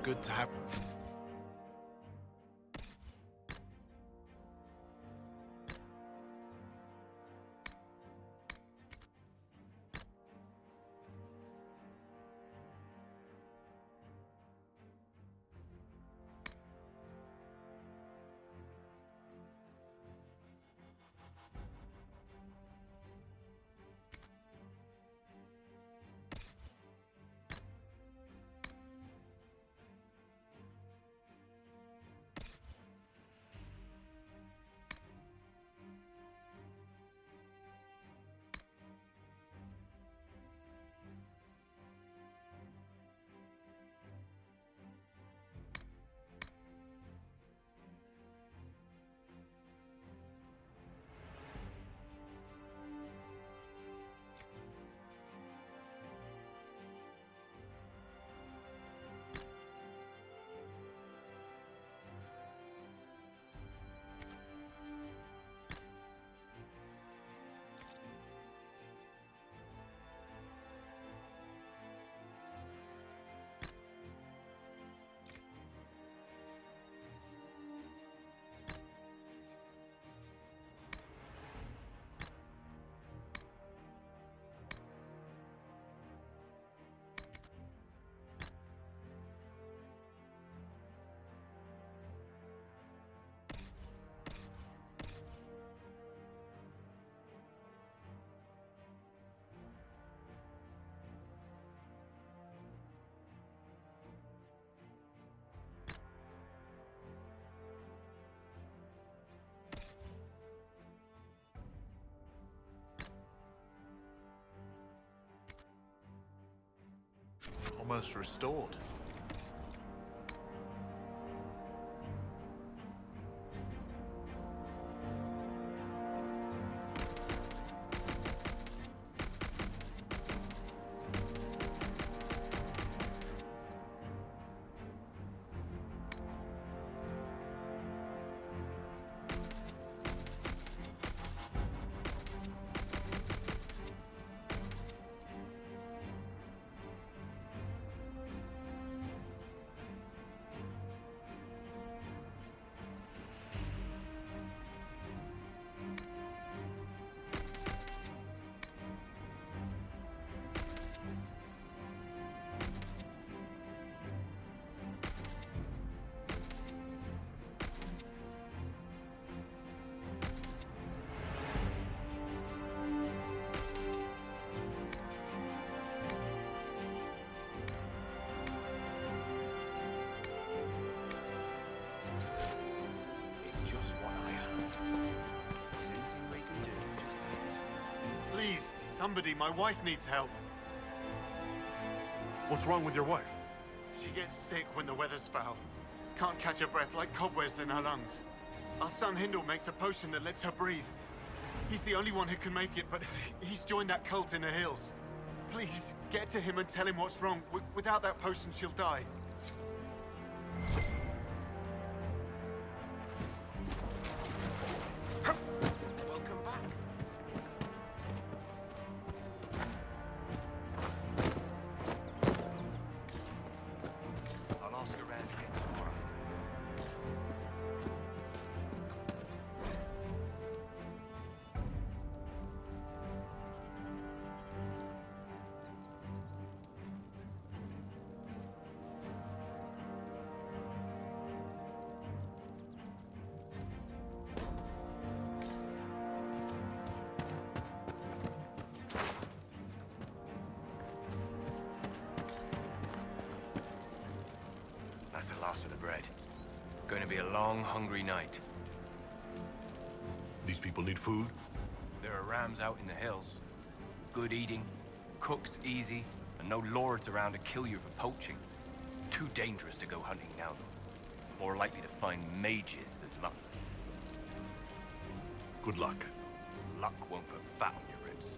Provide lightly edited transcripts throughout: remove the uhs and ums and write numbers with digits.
good to have. Almost restored. Please, somebody, my wife needs help. What's wrong with your wife? She gets sick when the weather's foul. Can't catch her breath, like cobwebs in her lungs. Our son Hindle makes a potion that lets her breathe. He's the only one who can make it, but he's joined that cult in the hills. Please, get to him and tell him what's wrong. Without that potion, she'll die. Welcome back. I'll ask around again tomorrow. That's the last of the bread. Going to be a long, hungry night. These people need food? There are rams out in the hills. Good eating, cooks easy, and no lords around to kill you for poaching. Too dangerous to go hunting now, though. More likely to find mages than luck. Good luck. Luck won't put fat on your ribs.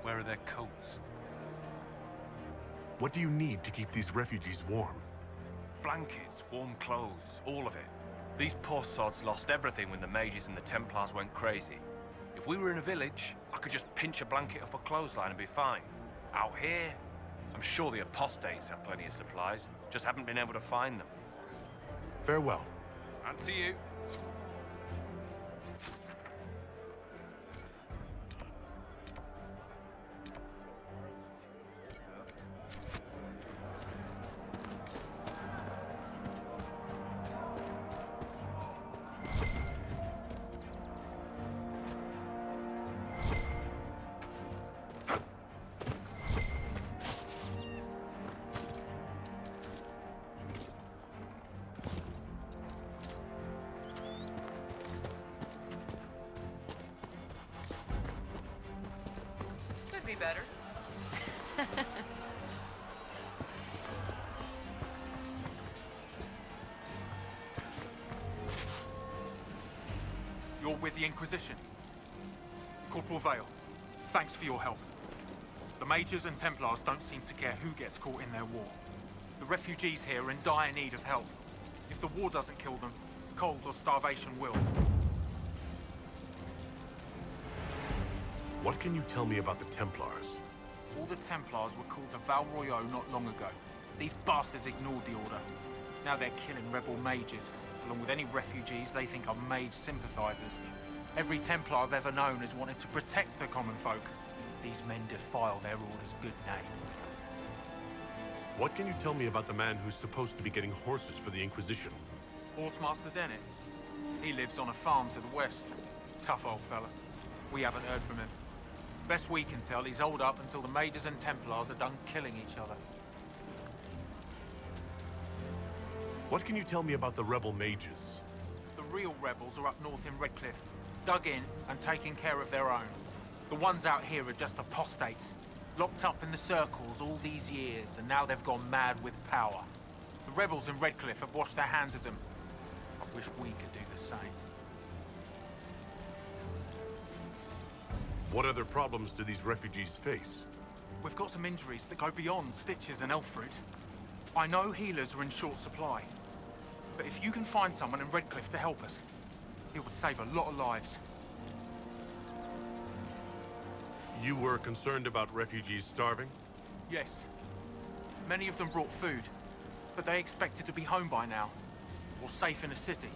Where are their coats? What do you need to keep these refugees warm? Blankets, warm clothes, all of it. These poor sods lost everything when the mages and the Templars went crazy. If we were in a village, I could just pinch a blanket off a clothesline and be fine. Out here, I'm sure the apostates have plenty of supplies, just haven't been able to find them. Farewell. And to you. Could be better. You're with the Inquisition. Corporal Vale, thanks for your help. The Mages and Templars don't seem to care who gets caught in their war. The refugees here are in dire need of help. If the war doesn't kill them, cold or starvation will. What can you tell me about the Templars? All the Templars were called to Val Royeaux not long ago. These bastards ignored the order. Now they're killing rebel mages, along with any refugees they think are mage sympathizers. Every Templar I've ever known has wanted to protect the common folk. These men defile their order's good name. What can you tell me about the man who's supposed to be getting horses for the Inquisition? Horsemaster Dennett. He lives on a farm to the west. Tough old fella. We haven't heard from him. Best we can tell, he's holed up until the Mages and Templars are done killing each other. What can you tell me about the rebel mages? The real rebels are up north in Redcliffe, dug in and taking care of their own. The ones out here are just apostates, locked up in the circles all these years, and now they've gone mad with power. The rebels in Redcliffe have washed their hands of them. I wish we could do the same. What other problems do these refugees face? We've got some injuries that go beyond stitches and elf fruit. I know healers are in short supply, but if you can find someone in Redcliffe to help us, it would save a lot of lives. You were concerned about refugees starving? Yes. Many of them brought food, but they expected to be home by now, or safe in a city.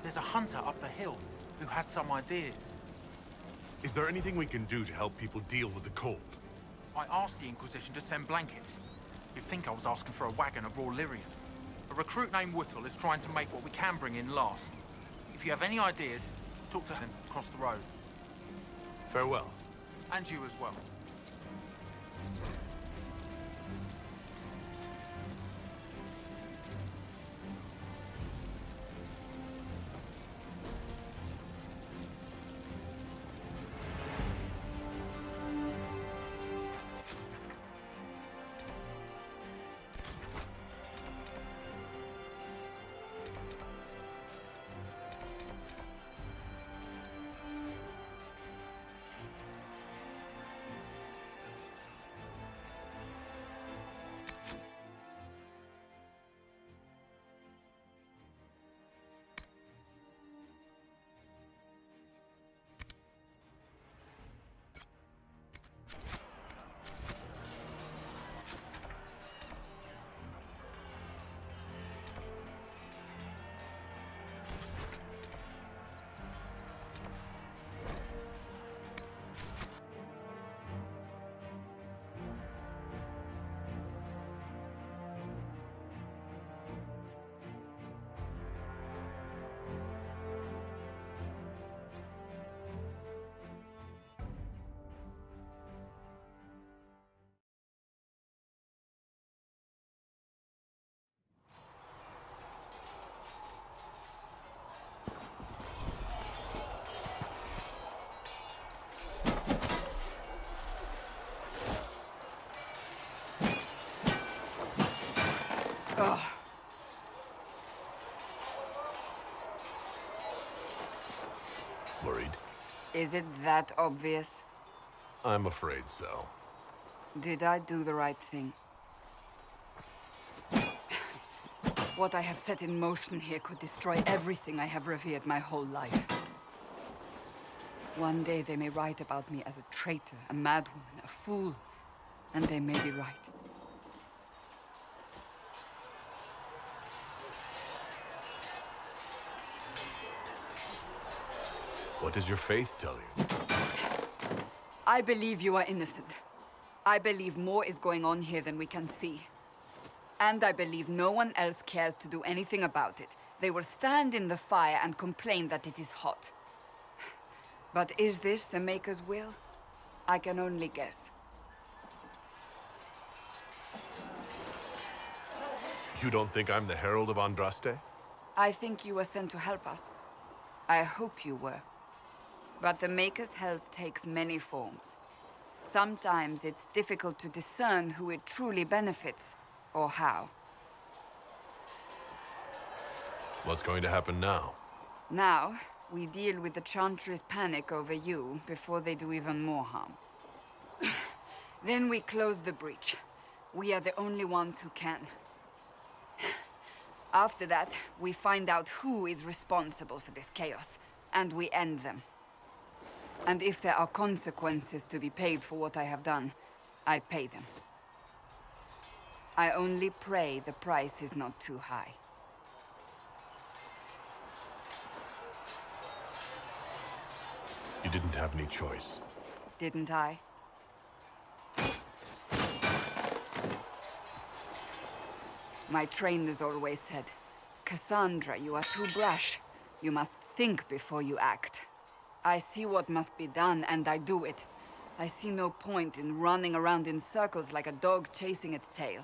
There's a hunter up the hill who has some ideas. Is there anything we can do to help people deal with the cold? I asked the Inquisition to send blankets. You'd think I was asking for a wagon of raw lyrium. A recruit named Whittle is trying to make what we can bring in last. If you have any ideas, talk to him across the road. Farewell. And you as well. Ugh. Worried? Is it that obvious? I'm afraid so. Did I do the right thing? What I have set in motion here could destroy everything I have revered my whole life. One day they may write about me as a traitor, a madwoman, a fool, and they may be right. What does your faith tell you? I believe you are innocent. I believe more is going on here than we can see. And I believe no one else cares to do anything about it. They will stand in the fire and complain that it is hot. But is this the Maker's will? I can only guess. You don't think I'm the Herald of Andraste? I think you were sent to help us. I hope you were. But the Maker's help takes many forms. Sometimes it's difficult to discern who it truly benefits, or how. What's going to happen now? Now, we deal with the Chantry's panic over you before they do even more harm. Then we close the breach. We are the only ones who can. After that, we find out who is responsible for this chaos, and we end them. And if there are consequences to be paid for what I have done, I pay them. I only pray the price is not too high. You didn't have any choice. Didn't I? My trainers always said, Cassandra, you are too brash. You must think before you act. I see what must be done, and I do it. I see no point in running around in circles like a dog chasing its tail.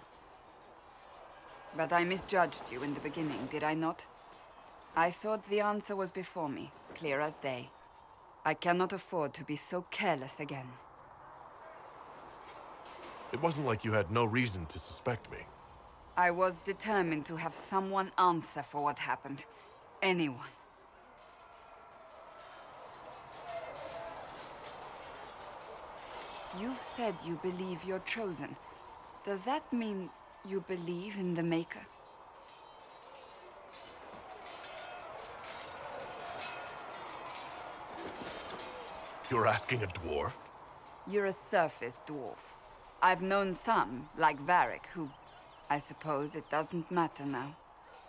But I misjudged you in the beginning, did I not? I thought the answer was before me, clear as day. I cannot afford to be so careless again. It wasn't like you had no reason to suspect me. I was determined to have someone answer for what happened. Anyone. You've said you believe you're chosen. Does that mean you believe in the Maker? You're asking a dwarf? You're a surface dwarf. I've known some, like Varric, who... I suppose it doesn't matter now.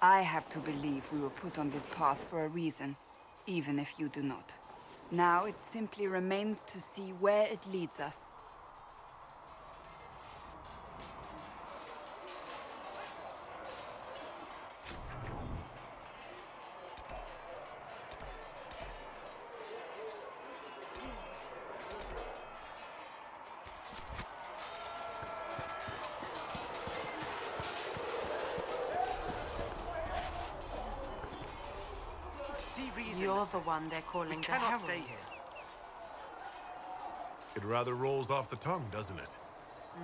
I have to believe we were put on this path for a reason, even if you do not. Now it simply remains to see where it leads us. You're the one they're calling the Herald. Stay here. It rather rolls off the tongue, doesn't it?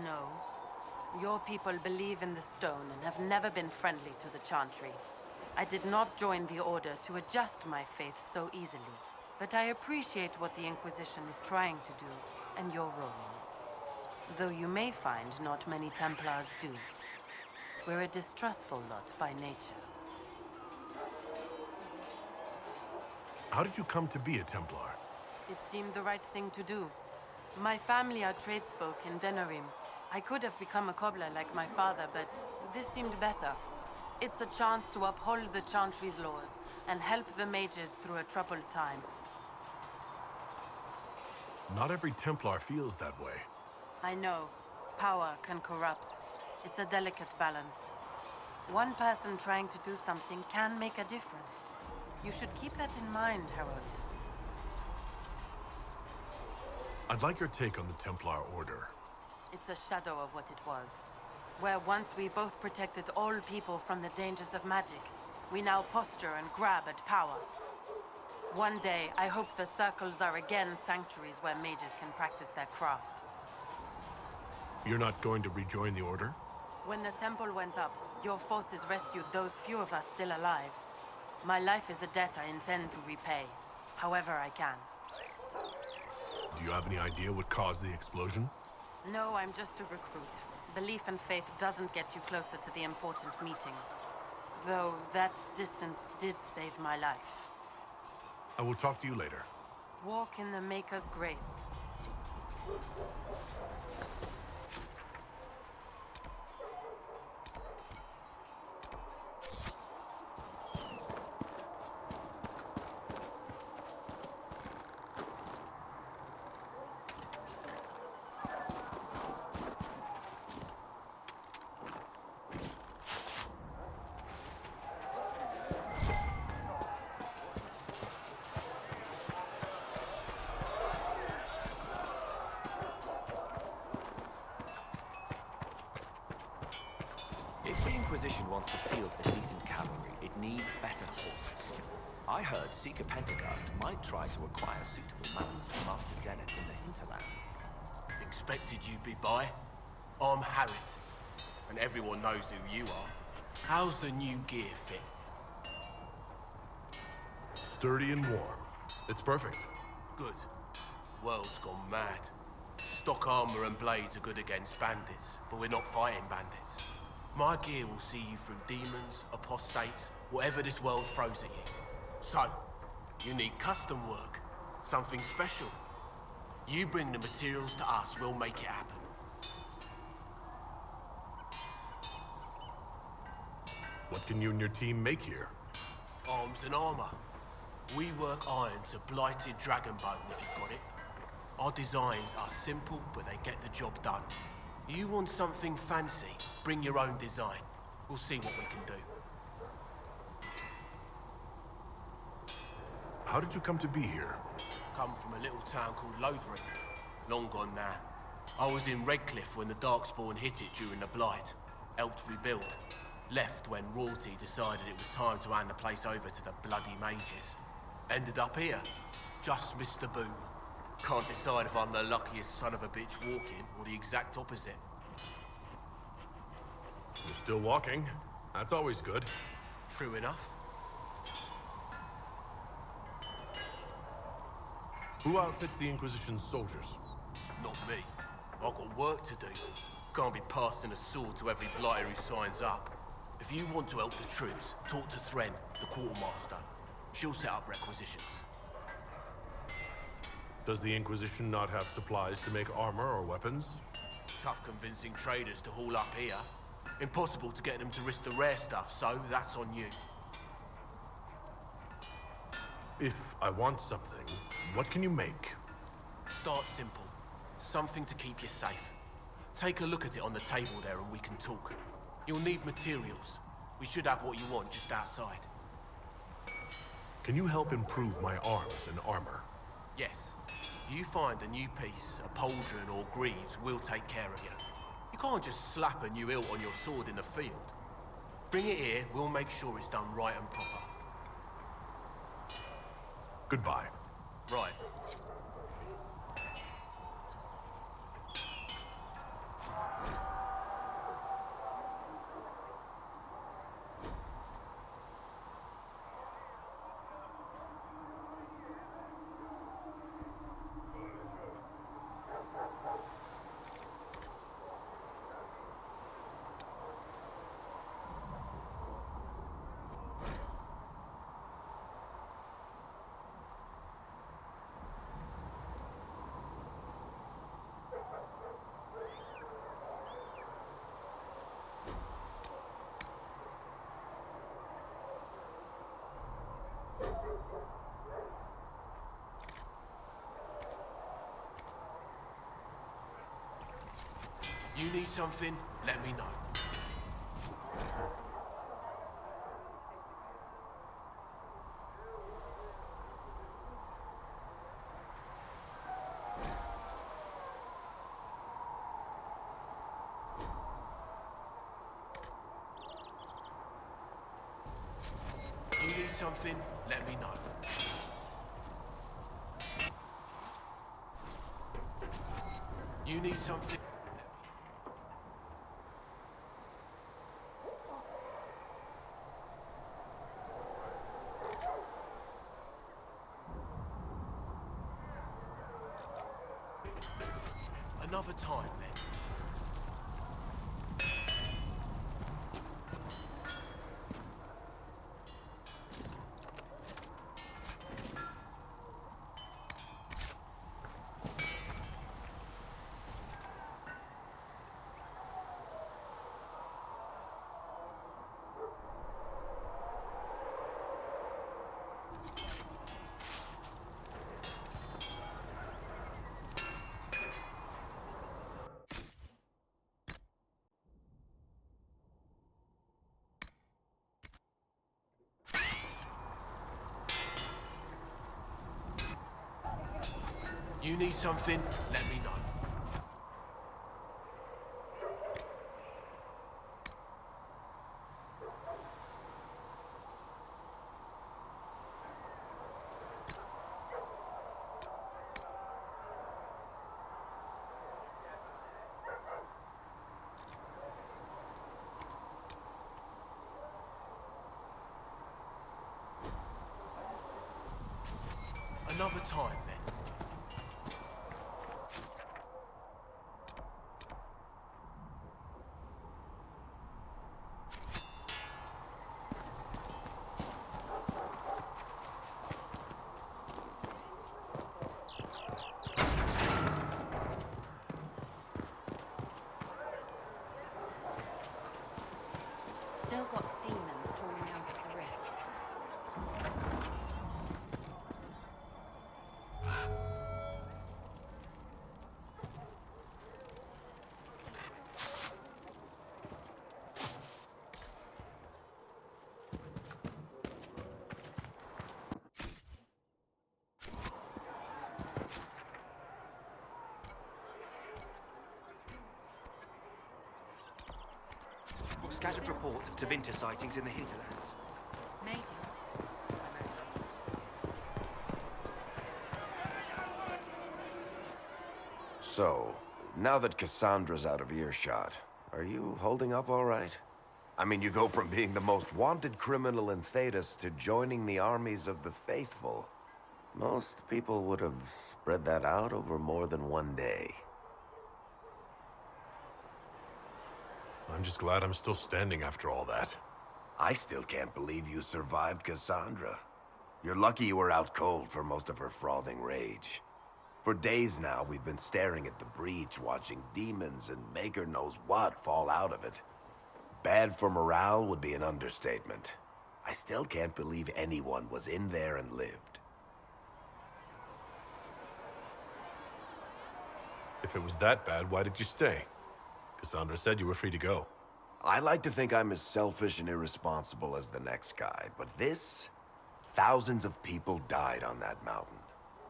No. Your people believe in the stone and have never been friendly to the Chantry. I did not join the Order to adjust my faith so easily, but I appreciate what the Inquisition is trying to do, and your role in it. Though you may find not many Templars do. We're a distrustful lot by nature. How did you come to be a Templar? It seemed the right thing to do. My family are tradesfolk in Denerim. I could have become a cobbler like my father, but this seemed better. It's a chance to uphold the Chantry's laws and help the mages through a troubled time. Not every Templar feels that way. I know. Power can corrupt. It's a delicate balance. One person trying to do something can make a difference. You should keep that in mind, Harold. I'd like your take on the Templar Order. It's a shadow of what it was. Where once we both protected all people from the dangers of magic, we now posture and grab at power. One day, I hope the circles are again sanctuaries where mages can practice their craft. You're not going to rejoin the Order? When the temple went up, your forces rescued those few of us still alive. My life is a debt I intend to repay, however I can. Do you have any idea what caused the explosion? No, I'm just a recruit. Belief and faith doesn't get you closer to the important meetings. Though that distance did save my life. I will talk to you later. Walk in the Maker's grace. If the Inquisition wants to field a decent cavalry, it needs better horses. I heard Seeker Pentecost might try to acquire suitable mounts from Master Dennett in the hinterland. Expected you'd be by. I'm Harriet, and everyone knows who you are. How's the new gear fit? Sturdy and warm. It's perfect. Good. World's gone mad. Stock armor and blades are good against bandits, but we're not fighting bandits. My gear will see you through demons, apostates, whatever this world throws at you. So, you need custom work, something special. You bring the materials to us, we'll make it happen. What can you and your team make here? Arms and armor. We work iron to blighted dragon bone if you've got it. Our designs are simple, but they get the job done. You want something fancy, bring your own design. We'll see what we can do. How did you come to be here? Come from a little town called Lothering. Long gone now. I was in Redcliffe when the Darkspawn hit it during the Blight. Helped rebuild. Left when royalty decided it was time to hand the place over to the bloody mages. Ended up here. Just missed the boom. Can't decide if I'm the luckiest son of a bitch walking or the exact opposite. You're still walking. That's always good. True enough. Who outfits the Inquisition's soldiers? Not me. I've got work to do. Can't be passing a sword to every blighter who signs up. If you want to help the troops, talk to Thren, the quartermaster. She'll set up requisitions. Does the Inquisition not have supplies to make armor or weapons? Tough convincing traders to haul up here. Impossible to get them to risk the rare stuff, so that's on you. If I want something, what can you make? Start simple. Something to keep you safe. Take a look at it on the table there and we can talk. You'll need materials. We should have what you want just outside. Can you help improve my arms and armor? Yes. You find a new piece, a pauldron or greaves, we'll take care of you. You can't just slap a new hilt on your sword in the field. Bring it here, we'll make sure it's done right and proper. Goodbye. Right. You need something, let me know. You need something, let me know. You need something. Another time, then. You need something? Let me know. Another time, then. Still got demons pouring out of the rifts. Scattered reports of Tevinter sightings in the hinterlands. Mages. So, now that Cassandra's out of earshot, are you holding up all right? I mean, you go from being the most wanted criminal in Thedas to joining the armies of the faithful. Most people would have spread that out over more than one day. I'm just glad I'm still standing after all that. I still can't believe you survived Cassandra. You're lucky you were out cold for most of her frothing rage. For days now, we've been staring at the breach, watching demons and Maker knows what fall out of it. Bad for morale would be an understatement. I still can't believe anyone was in there and lived. If it was that bad, why did you stay? Cassandra said you were free to go. I like to think I'm as selfish and irresponsible as the next guy, but this... Thousands of people died on that mountain.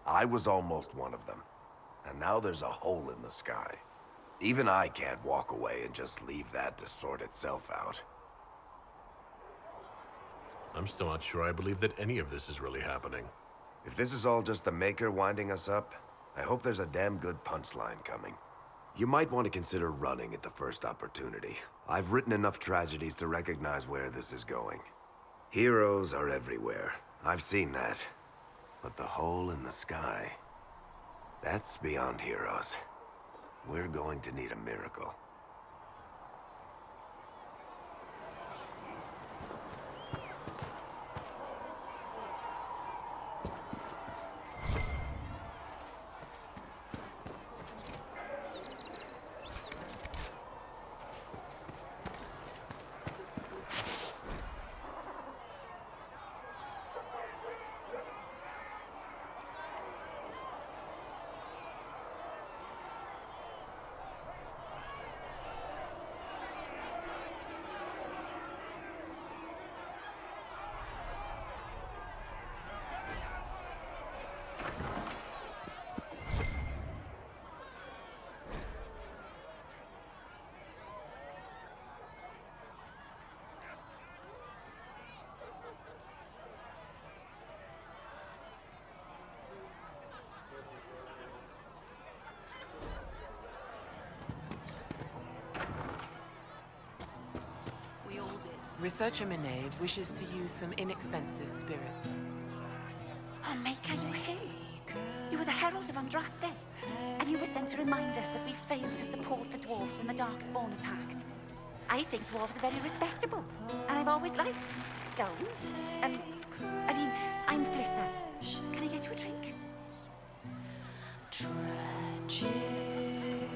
I was almost one of them. And now there's a hole in the sky. Even I can't walk away and just leave that to sort itself out. I'm still not sure I believe that any of this is really happening. If this is all just the Maker winding us up, I hope there's a damn good punchline coming. You might want to consider running at the first opportunity. I've written enough tragedies to recognize where this is going. Heroes are everywhere. I've seen that. But the hole in the sky, that's beyond heroes. We're going to need a miracle. Researcher Minave wishes to use some inexpensive spirits. Oh, Maker, you're here. You were the Herald of Andraste. I You were sent to remind us that we failed to support the dwarves when the Darkspawn attacked. I think dwarves are very respectable, and I've always liked stones. I'm Flissa. Can I get you a drink?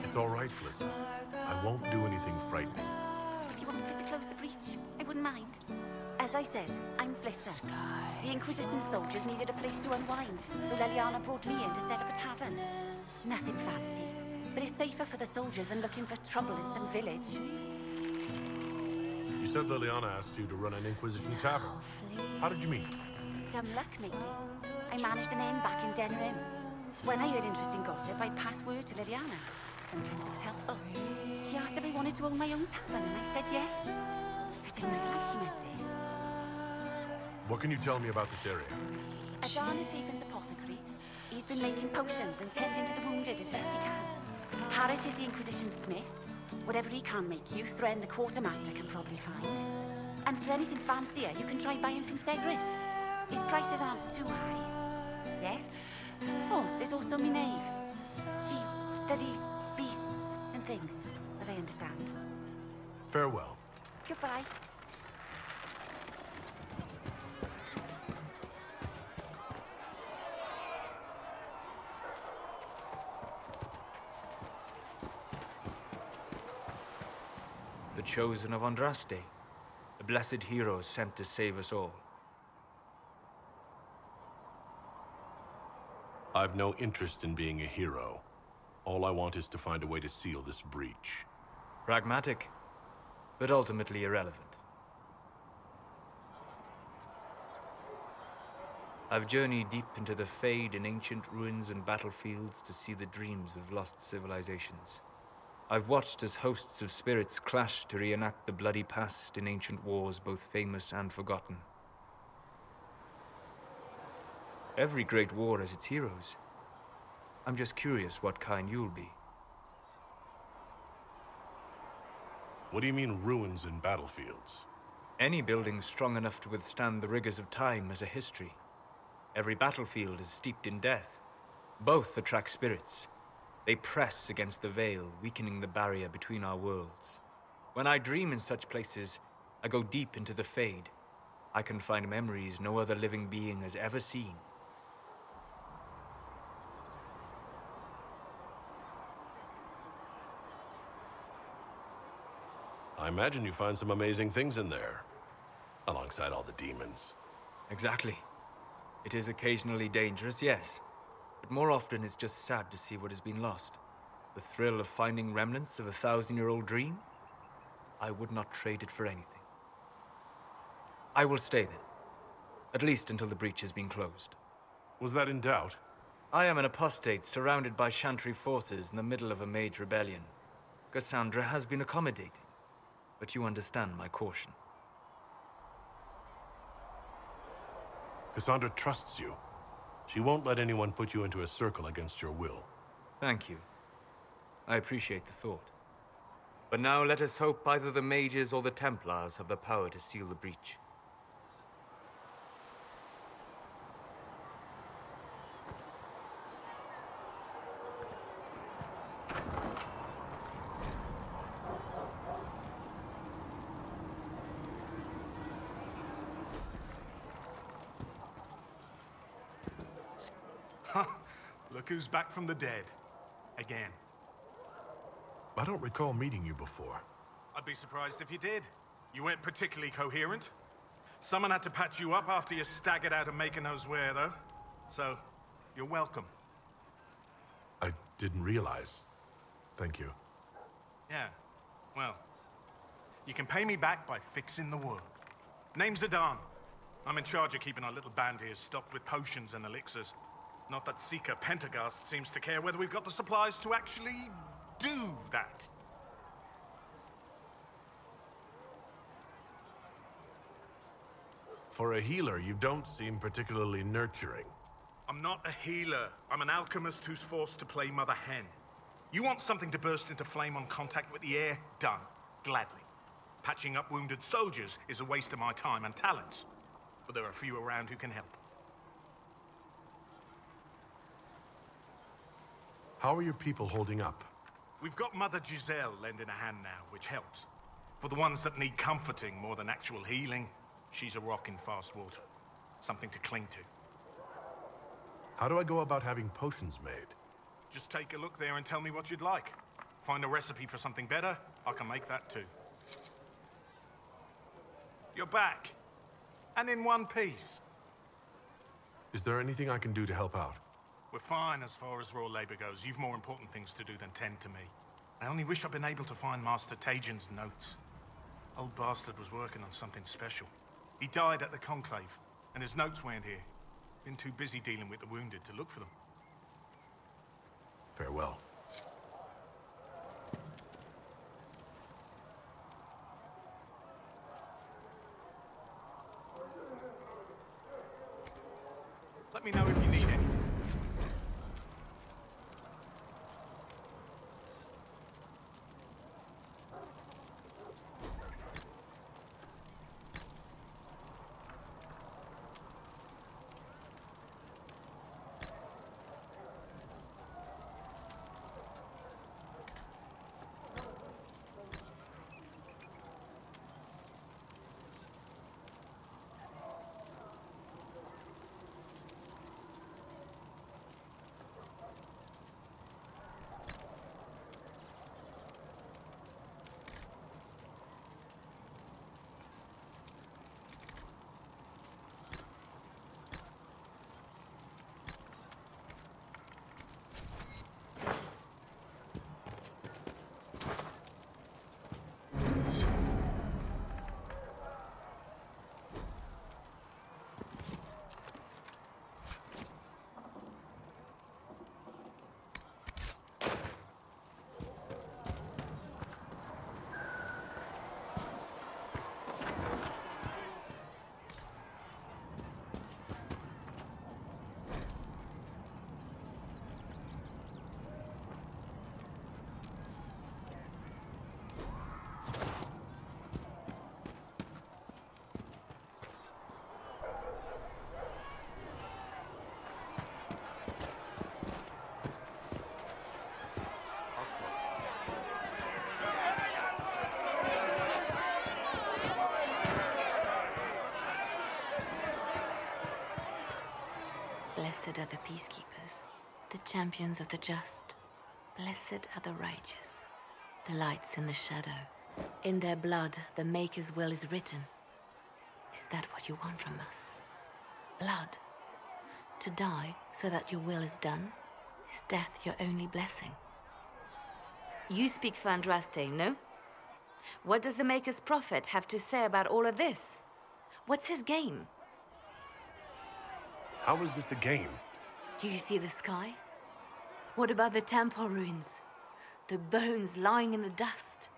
It's all right, Flissa. I won't do anything frightening. If you wanted to close the breach, I wouldn't mind. As I said, I'm Flissa. The Inquisition soldiers needed a place to unwind, so Leliana brought me in to set up a tavern. Nothing fancy, but it's safer for the soldiers than looking for trouble in some village. You said Liliana asked you to run an Inquisition tavern. How did you meet? Dumb luck, maybe. I managed an inn back in Denrim. When I heard interesting gossip, I'd pass word to Liliana. Sometimes it was helpful. She asked if I wanted to own my own tavern, and I said yes. I didn't realize she meant this. What can you tell me about this area? Adan is Haven's apothecary. He's been making potions and tending to the wounded as best he can. Harrit is the Inquisition smith. Whatever he can't make you, Thren the quartermaster can probably find. And for anything fancier, you can try buying some Segret. His prices aren't too high. Yet. Oh, there's also Minave. She studies beasts and things, as I understand. Farewell. Goodbye. The chosen of Andraste, a blessed hero sent to save us all. I've no interest in being a hero. All I want is to find a way to seal this breach. Pragmatic, but ultimately irrelevant. I've journeyed deep into the Fade in ancient ruins and battlefields to see the dreams of lost civilizations. I've watched as hosts of spirits clash to reenact the bloody past in ancient wars both famous and forgotten. Every great war has its heroes. I'm just curious what kind you'll be. What do you mean ruins and battlefields? Any building strong enough to withstand the rigors of time has a history. Every battlefield is steeped in death. Both attract spirits. They press against the veil, weakening the barrier between our worlds. When I dream in such places, I go deep into the Fade. I can find memories no other living being has ever seen. I imagine you find some amazing things in there, alongside all the demons. Exactly. It is occasionally dangerous, yes. But more often it's just sad to see what has been lost. The thrill of finding remnants of a 1,000-year-old dream? I would not trade it for anything. I will stay then. At least until the breach has been closed. Was that in doubt? I am an apostate surrounded by Chantry forces in the middle of a mage rebellion. Cassandra has been accommodating, but you understand my caution. Cassandra trusts you. She won't let anyone put you into a circle against your will. Thank you. I appreciate the thought. But now let us hope either the mages or the Templars have the power to seal the breach. Look who's back from the dead. Again. I don't recall meeting you before. I'd be surprised if you did. You weren't particularly coherent. Someone had to patch you up after you staggered out of making knows where, though. So, you're welcome. I didn't realize. Thank you. Yeah, well, you can pay me back by fixing the work. Name's Adan. I'm in charge of keeping our little band here stocked with potions and elixirs. Not that Seeker Pentagast seems to care whether we've got the supplies to actually do that. For a healer, you don't seem particularly nurturing. I'm not a healer. I'm an alchemist who's forced to play Mother Hen. You want something to burst into flame on contact with the air? Done. Gladly. Patching up wounded soldiers is a waste of my time and talents. But there are a few around who can help. How are your people holding up? We've got Mother Giselle lending a hand now, which helps. For the ones that need comforting more than actual healing, she's a rock in fast water. Something to cling to. How do I go about having potions made? Just take a look there and tell me what you'd like. Find a recipe for something better, I can make that too. You're back. And in one piece. Is there anything I can do to help out? We're fine as far as raw labor goes. You've more important things to do than tend to me. I only wish I'd been able to find Master Tajin's notes. Old bastard was working on something special. He died at the Conclave, and his notes weren't here. Been too busy dealing with the wounded to look for them. Farewell. Let me know if you need anything. Blessed are the peacekeepers, the champions of the just. Blessed are the righteous, the lights in the shadow. In their blood, the Maker's will is written. Is that what you want from us? Blood? To die so that your will is done? Is death your only blessing? You speak for Andraste, no? What does the Maker's prophet have to say about all of this? What's his game? How is this a game? Do you see the sky? What about the temple ruins? The bones lying in the dust?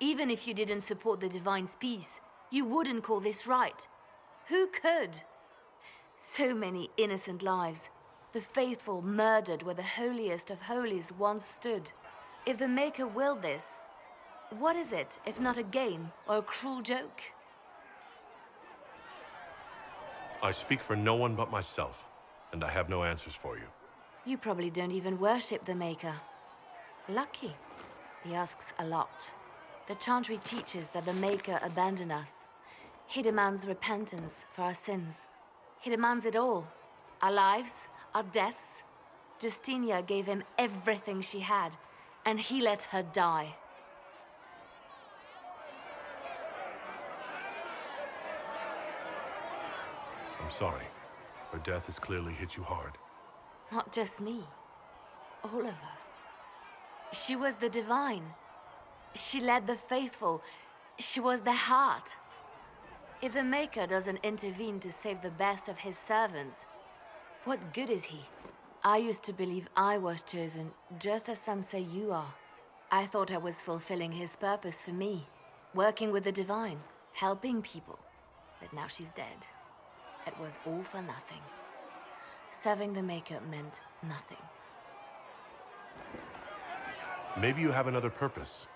Even if you didn't support the Divine's peace, you wouldn't call this right. Who could? So many innocent lives. The faithful murdered where the holiest of holies once stood. If the Maker willed this, what is it if not a game or a cruel joke? I speak for no one but myself, and I have no answers for you. You probably don't even worship the Maker. Lucky. He asks a lot. The Chantry teaches that the Maker abandoned us. He demands repentance for our sins. He demands it all. Our lives, our deaths. Justinia gave him everything she had, and he let her die. I'm sorry. Her death has clearly hit you hard. Not just me. All of us. She was the Divine. She led the faithful. She was their heart. If the Maker doesn't intervene to save the best of his servants, what good is he? I used to believe I was chosen, just as some say you are. I thought I was fulfilling his purpose for me, working with the Divine, helping people. But now she's dead. It was all for nothing. Serving the Maker meant nothing. Maybe you have another purpose.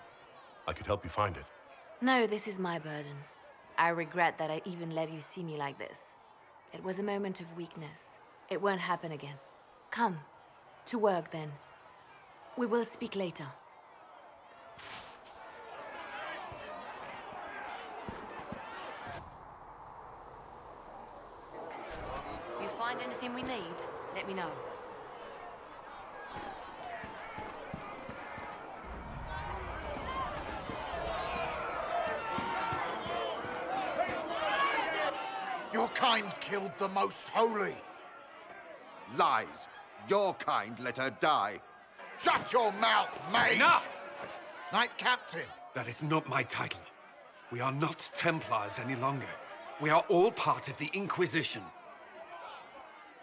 I could help you find it. No, this is my burden. I regret that I even let you see me like this. It was a moment of weakness. It won't happen again. Come, to work then. We will speak later. You find anything we need, let me know. Your kind killed the most holy. Lies. Your kind let her die. Shut your mouth, mate! Enough! Knight Captain. That is not my title. We are not Templars any longer. We are all part of the Inquisition.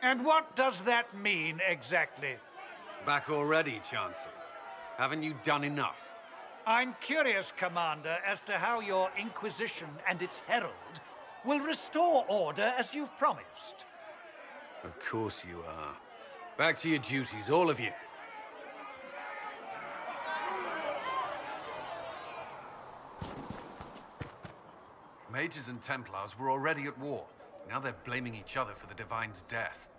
And what does that mean, exactly? Back already, Chancellor. Haven't you done enough? I'm curious, Commander, as to how your Inquisition and its herald will restore order as you've promised. Of course you are. Back to your duties, all of you. Mages and Templars were already at war. Now they're blaming each other for the Divine's death.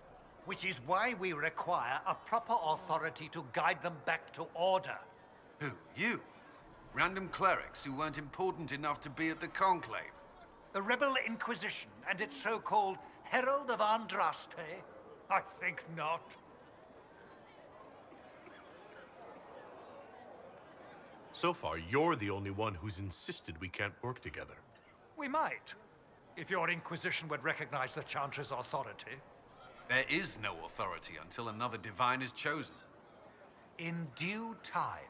Which is why we require a proper authority to guide them back to order. Who? You? Random clerics who weren't important enough to be at the Conclave? The Rebel Inquisition and its so-called Herald of Andraste? I think not. So far, you're the only one who's insisted we can't work together. We might, if your Inquisition would recognize the Chantry's authority. There is no authority until another Divine is chosen. In due time,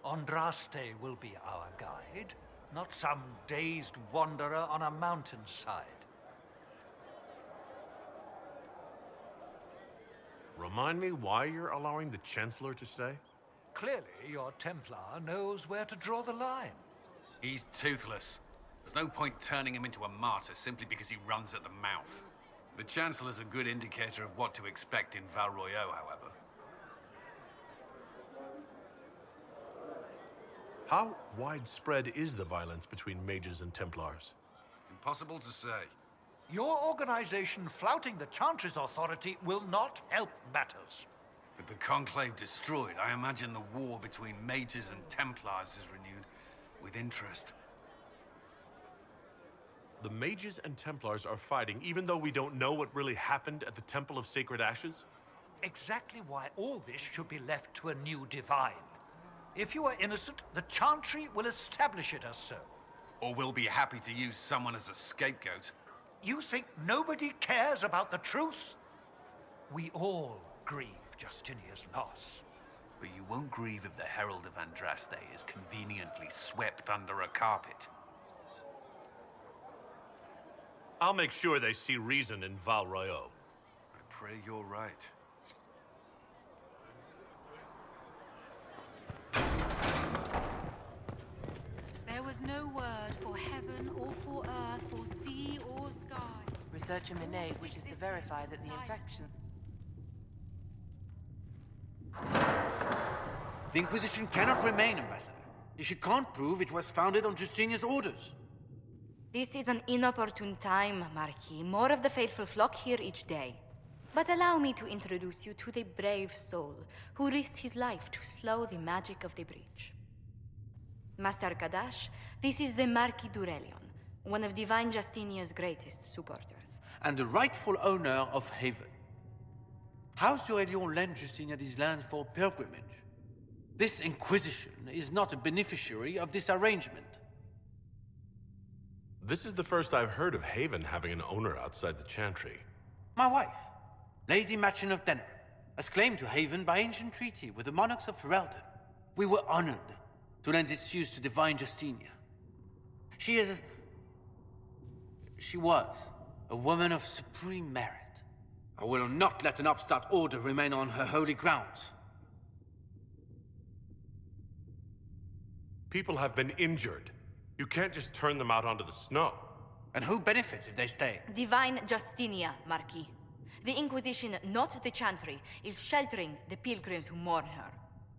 Andraste will be our guide, not some dazed wanderer on a mountainside. Remind me why you're allowing the Chancellor to stay? Clearly, your Templar knows where to draw the line. He's toothless. There's no point turning him into a martyr simply because he runs at the mouth. The Chancellor's a good indicator of what to expect in Val Royeaux, however. How widespread is the violence between mages and Templars? Impossible to say. Your organization flouting the Chantry's authority will not help matters. With the Conclave destroyed, I imagine the war between mages and Templars is renewed with interest. The mages and Templars are fighting even though we don't know what really happened at the Temple of Sacred Ashes? Exactly why all this should be left to a new Divine. If you are innocent, the Chantry will establish it as so. Or we'll be happy to use someone as a scapegoat. You think nobody cares about the truth? We all grieve Justinia's loss. But you won't grieve if the Herald of Andraste is conveniently swept under a carpet. I'll make sure they see reason in Val Royeaux. I pray you're right. There was no word for heaven or for earth, for sea or sky. Research in Minate wishes to verify that the infection... The Inquisition cannot remain, Ambassador, if you can't prove it was founded on Justinia's orders. This is an inopportune time, Marquis. More of the faithful flock here each day. But allow me to introduce you to the brave soul who risked his life to slow the magic of the breach. Master Kadash, this is the Marquis d'Aurelion, one of Divine Justinia's greatest supporters. And the rightful owner of Haven. House d'Aurelion lent Justinia these lands for pilgrimage. This Inquisition is not a beneficiary of this arrangement. This is the first I've heard of Haven having an owner outside the Chantry. My wife, Lady Machin of Denner, has claimed to Haven by ancient treaty with the monarchs of Ferelden. We were honored to lend its use to Divine Justinia. She was a woman of supreme merit. I will not let an upstart order remain on her holy grounds. People have been injured. You can't just turn them out onto the snow. And who benefits if they stay? Divine Justinia, Marquis. The Inquisition, not the Chantry, is sheltering the pilgrims who mourn her.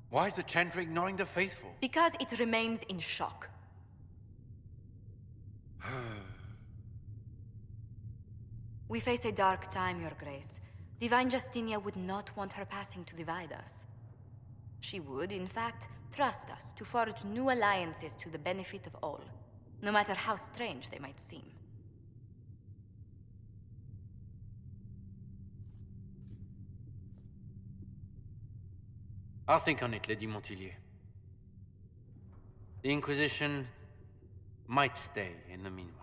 Why is the Chantry ignoring the faithful? Because it remains in shock. We face a dark time, Your Grace. Divine Justinia would not want her passing to divide us. She would, in fact, trust us to forge new alliances to the benefit of all, no matter how strange they might seem. I'll think on it, Lady Montilyet. The Inquisition might stay in the meanwhile.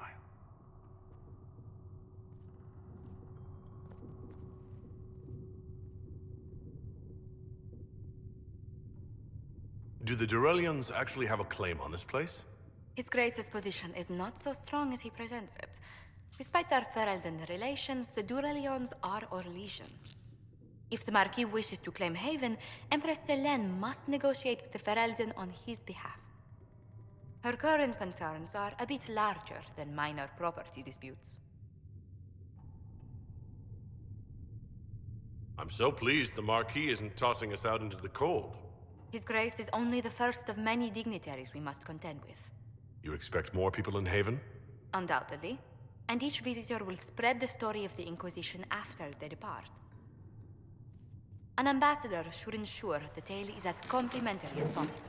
Do the Durelians actually have a claim on this place? His Grace's position is not so strong as he presents it. Despite their Ferelden relations, the Durelions are our legion. If the Marquis wishes to claim Haven, Empress Selene must negotiate with the Ferelden on his behalf. Her current concerns are a bit larger than minor property disputes. I'm so pleased the Marquis isn't tossing us out into the cold. His Grace is only the first of many dignitaries we must contend with. You expect more people in Haven? Undoubtedly. And each visitor will spread the story of the Inquisition after they depart. An ambassador should ensure the tale is as complimentary as possible.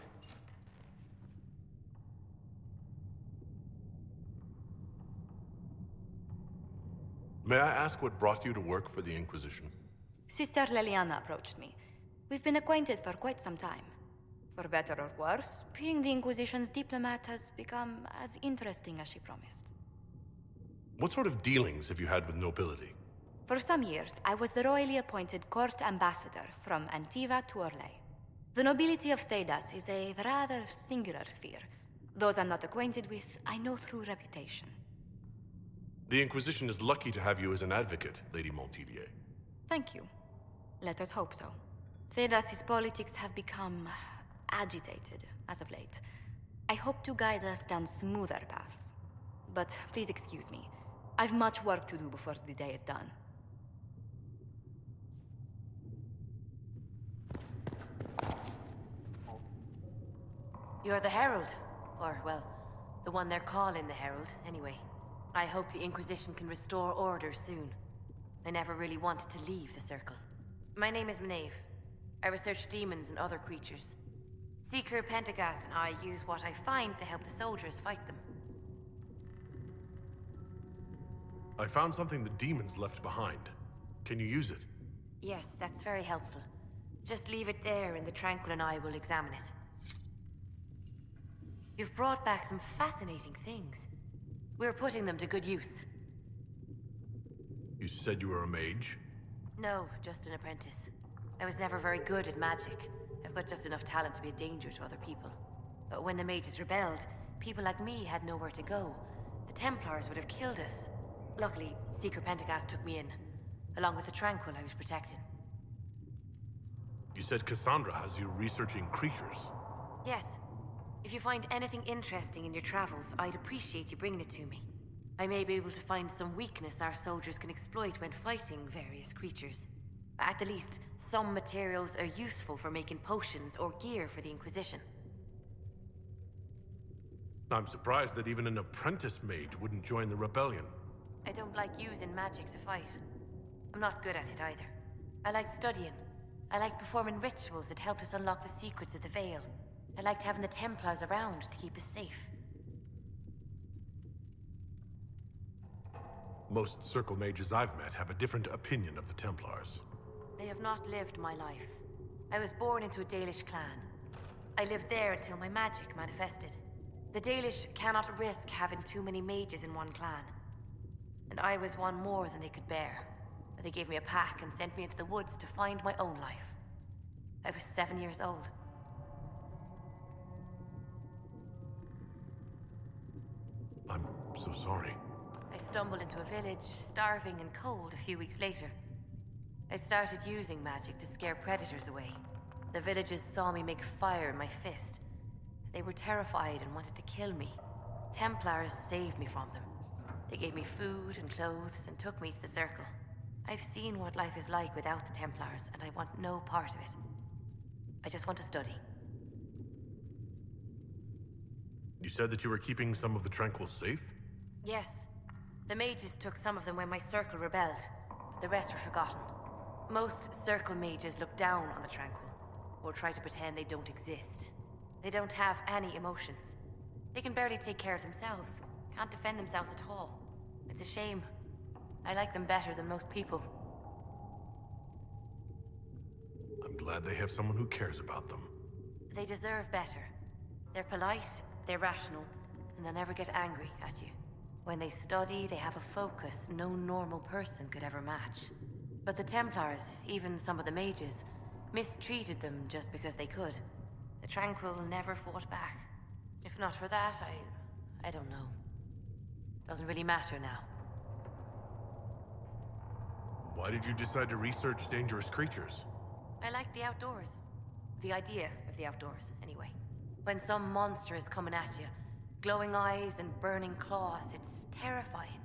May I ask what brought you to work for the Inquisition? Sister Leliana approached me. We've been acquainted for quite some time. For better or worse, being the Inquisition's diplomat has become as interesting as she promised. What sort of dealings have you had with nobility? For some years, I was the royally appointed court ambassador from Antiva to Orlais. The nobility of Thedas is a rather singular sphere. Those I'm not acquainted with, I know through reputation. The Inquisition is lucky to have you as an advocate, Lady Montilyet. Thank you. Let us hope so. Thedas's politics have become agitated as of late. I hope to guide us down smoother paths. But please excuse me. I've much work to do before the day is done. You're the Herald. Or, well, the one they're calling the Herald, anyway. I hope the Inquisition can restore order soon. I never really wanted to leave the Circle. My name is Maeve. I research demons and other creatures. Seeker Pentagast and I use what I find to help the soldiers fight them. I found something the demons left behind. Can you use it? Yes, that's very helpful. Just leave it there and the Tranquil and I will examine it. You've brought back some fascinating things. We're putting them to good use. You said you were a mage? No, just an apprentice. I was never very good at magic. I've got just enough talent to be a danger to other people. But when the mages rebelled, people like me had nowhere to go. The Templars would have killed us. Luckily, Seeker Pentagast took me in, along with the Tranquil I was protecting. You said Cassandra has you researching creatures. Yes. If you find anything interesting in your travels, I'd appreciate you bringing it to me. I may be able to find some weakness our soldiers can exploit when fighting various creatures. At the least, some materials are useful for making potions or gear for the Inquisition. I'm surprised that even an apprentice mage wouldn't join the rebellion. I don't like using magic to fight. I'm not good at it either. I like studying. I like performing rituals that helped us unlock the secrets of the Veil. I liked having the Templars around to keep us safe. Most Circle mages I've met have a different opinion of the Templars. They have not lived my life. I was born into a Dalish clan. I lived there until my magic manifested. The Dalish cannot risk having too many mages in one clan. And I was one more than they could bear. They gave me a pack and sent me into the woods to find my own life. I was 7 years old. I'm so sorry. I stumbled into a village, starving and cold a few weeks later. I started using magic to scare predators away. The villagers saw me make fire in my fist. They were terrified and wanted to kill me. Templars saved me from them. They gave me food and clothes and took me to the Circle. I've seen what life is like without the Templars, and I want no part of it. I just want to study. You said that you were keeping some of the Tranquils safe? Yes. The mages took some of them when my Circle rebelled, but the rest were forgotten. Most Circle mages look down on the Tranquil. or try to pretend they don't exist. They don't have any emotions. They can barely take care of themselves, can't defend themselves at all. It's a shame. I like them better than most people. I'm glad they have someone who cares about them. They deserve better. They're polite, they're rational, and they'll never get angry at you. When they study, they have a focus no normal person could ever match. But the Templars, even some of the mages, mistreated them just because they could. The Tranquil never fought back. If not for that, I don't know. Doesn't really matter now. Why did you decide to research dangerous creatures? I like the outdoors. The idea of the outdoors, anyway. When some monster is coming at you, glowing eyes and burning claws, it's terrifying.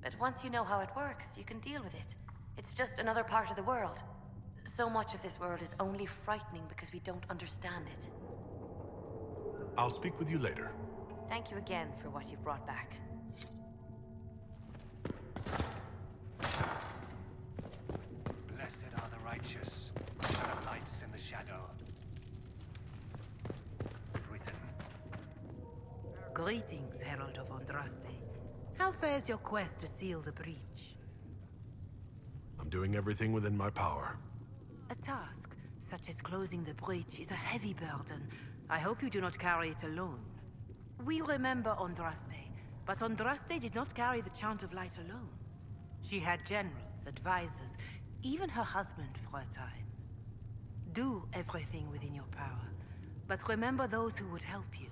But once you know how it works, you can deal with it. It's just another part of the world. So much of this world is only frightening because we don't understand it. I'll speak with you later. Thank you again for what you've brought back. Blessed are the righteous, the lights in the shadow. Written. Greetings, Herald of Andraste. How fares your quest to seal the breach? I'm doing everything within my power. A task, such as closing the breach, is a heavy burden. I hope you do not carry it alone. We remember Andraste, but Andraste did not carry the Chant of Light alone. She had generals, advisors, even her husband for a time. Do everything within your power, but remember those who would help you.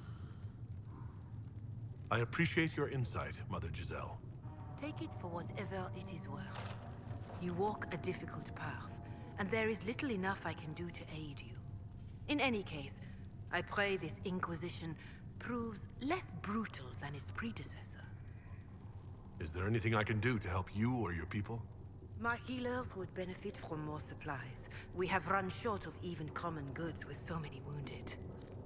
I appreciate your insight, Mother Giselle. Take it for whatever it is worth. You walk a difficult path, and there is little enough I can do to aid you. In any case, I pray this Inquisition proves less brutal than its predecessor. Is there anything I can do to help you or your people? My healers would benefit from more supplies. We have run short of even common goods with so many wounded.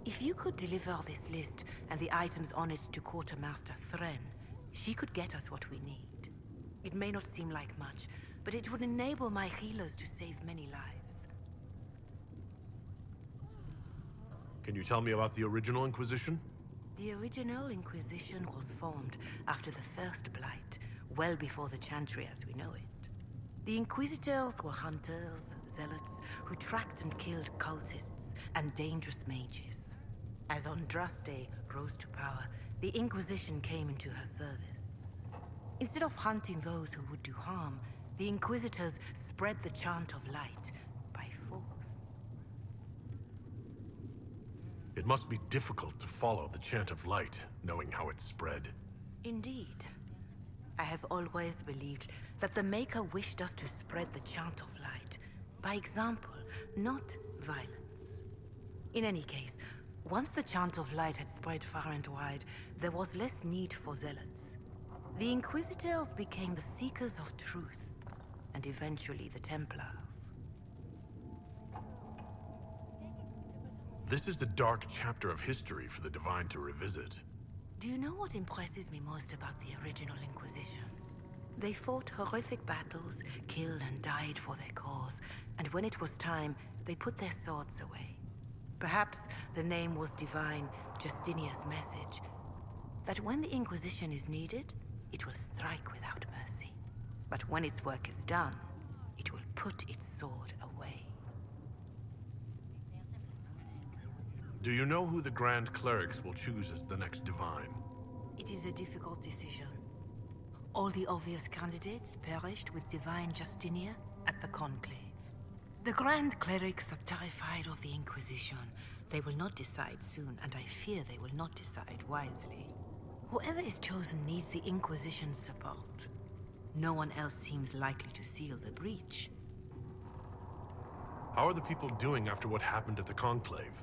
If you could deliver this list and the items on it to Quartermaster Thren, she could get us what we need. It may not seem like much, but it would enable my healers to save many lives. Can you tell me about the original Inquisition? The original Inquisition was formed after the First Blight, well before the Chantry as we know it. The Inquisitors were hunters, zealots, who tracked and killed cultists and dangerous mages. As Andraste rose to power, the Inquisition came into her service. Instead of hunting those who would do harm, the Inquisitors spread the Chant of Light by force. It must be difficult to follow the Chant of Light, knowing how it's spread. Indeed. I have always believed that the Maker wished us to spread the Chant of Light by example, not violence. In any case, once the Chant of Light had spread far and wide, there was less need for zealots. The Inquisitors became the seekers of truth, and eventually the Templars. This is a dark chapter of history for the Divine to revisit. Do you know what impresses me most about the original Inquisition? They fought horrific battles, killed and died for their cause, and when it was time, they put their swords away. Perhaps the name was divine, Justinia's message, that when the Inquisition is needed, it will strike without mercy. But when its work is done, it will put its sword away. Do you know who the Grand Clerics will choose as the next Divine? It is a difficult decision. All the obvious candidates perished with Divine Justinia at the Conclave. The Grand Clerics are terrified of the Inquisition. They will not decide soon, and I fear they will not decide wisely. Whoever is chosen needs the Inquisition's support. No one else seems likely to seal the breach. How are the people doing after what happened at the Conclave?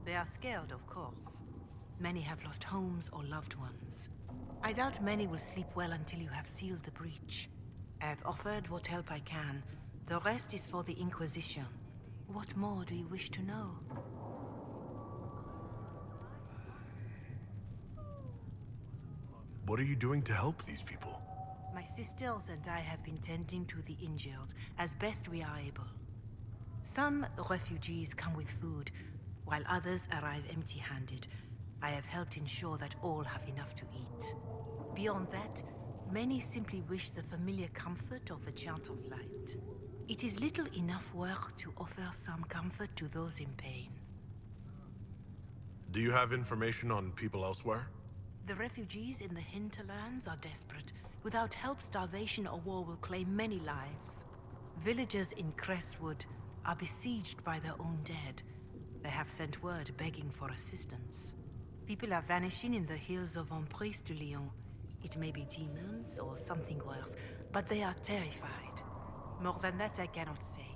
They are scared, of course. Many have lost homes or loved ones. I doubt many will sleep well until you have sealed the breach. I have offered what help I can. The rest is for the Inquisition. What more do you wish to know? What are you doing to help these people? My sisters and I have been tending to the injured as best we are able. Some refugees come with food, while others arrive empty-handed. I have helped ensure that all have enough to eat. Beyond that, many simply wish the familiar comfort of the Chant of Light. It is little enough work to offer some comfort to those in pain. Do you have information on people elsewhere? The refugees in the hinterlands are desperate. Without help, starvation or war will claim many lives. Villagers in Crestwood are besieged by their own dead. They have sent word begging for assistance. People are vanishing in the hills of Emprise de Lyon. It may be demons or something worse, but they are terrified. More than that I cannot say.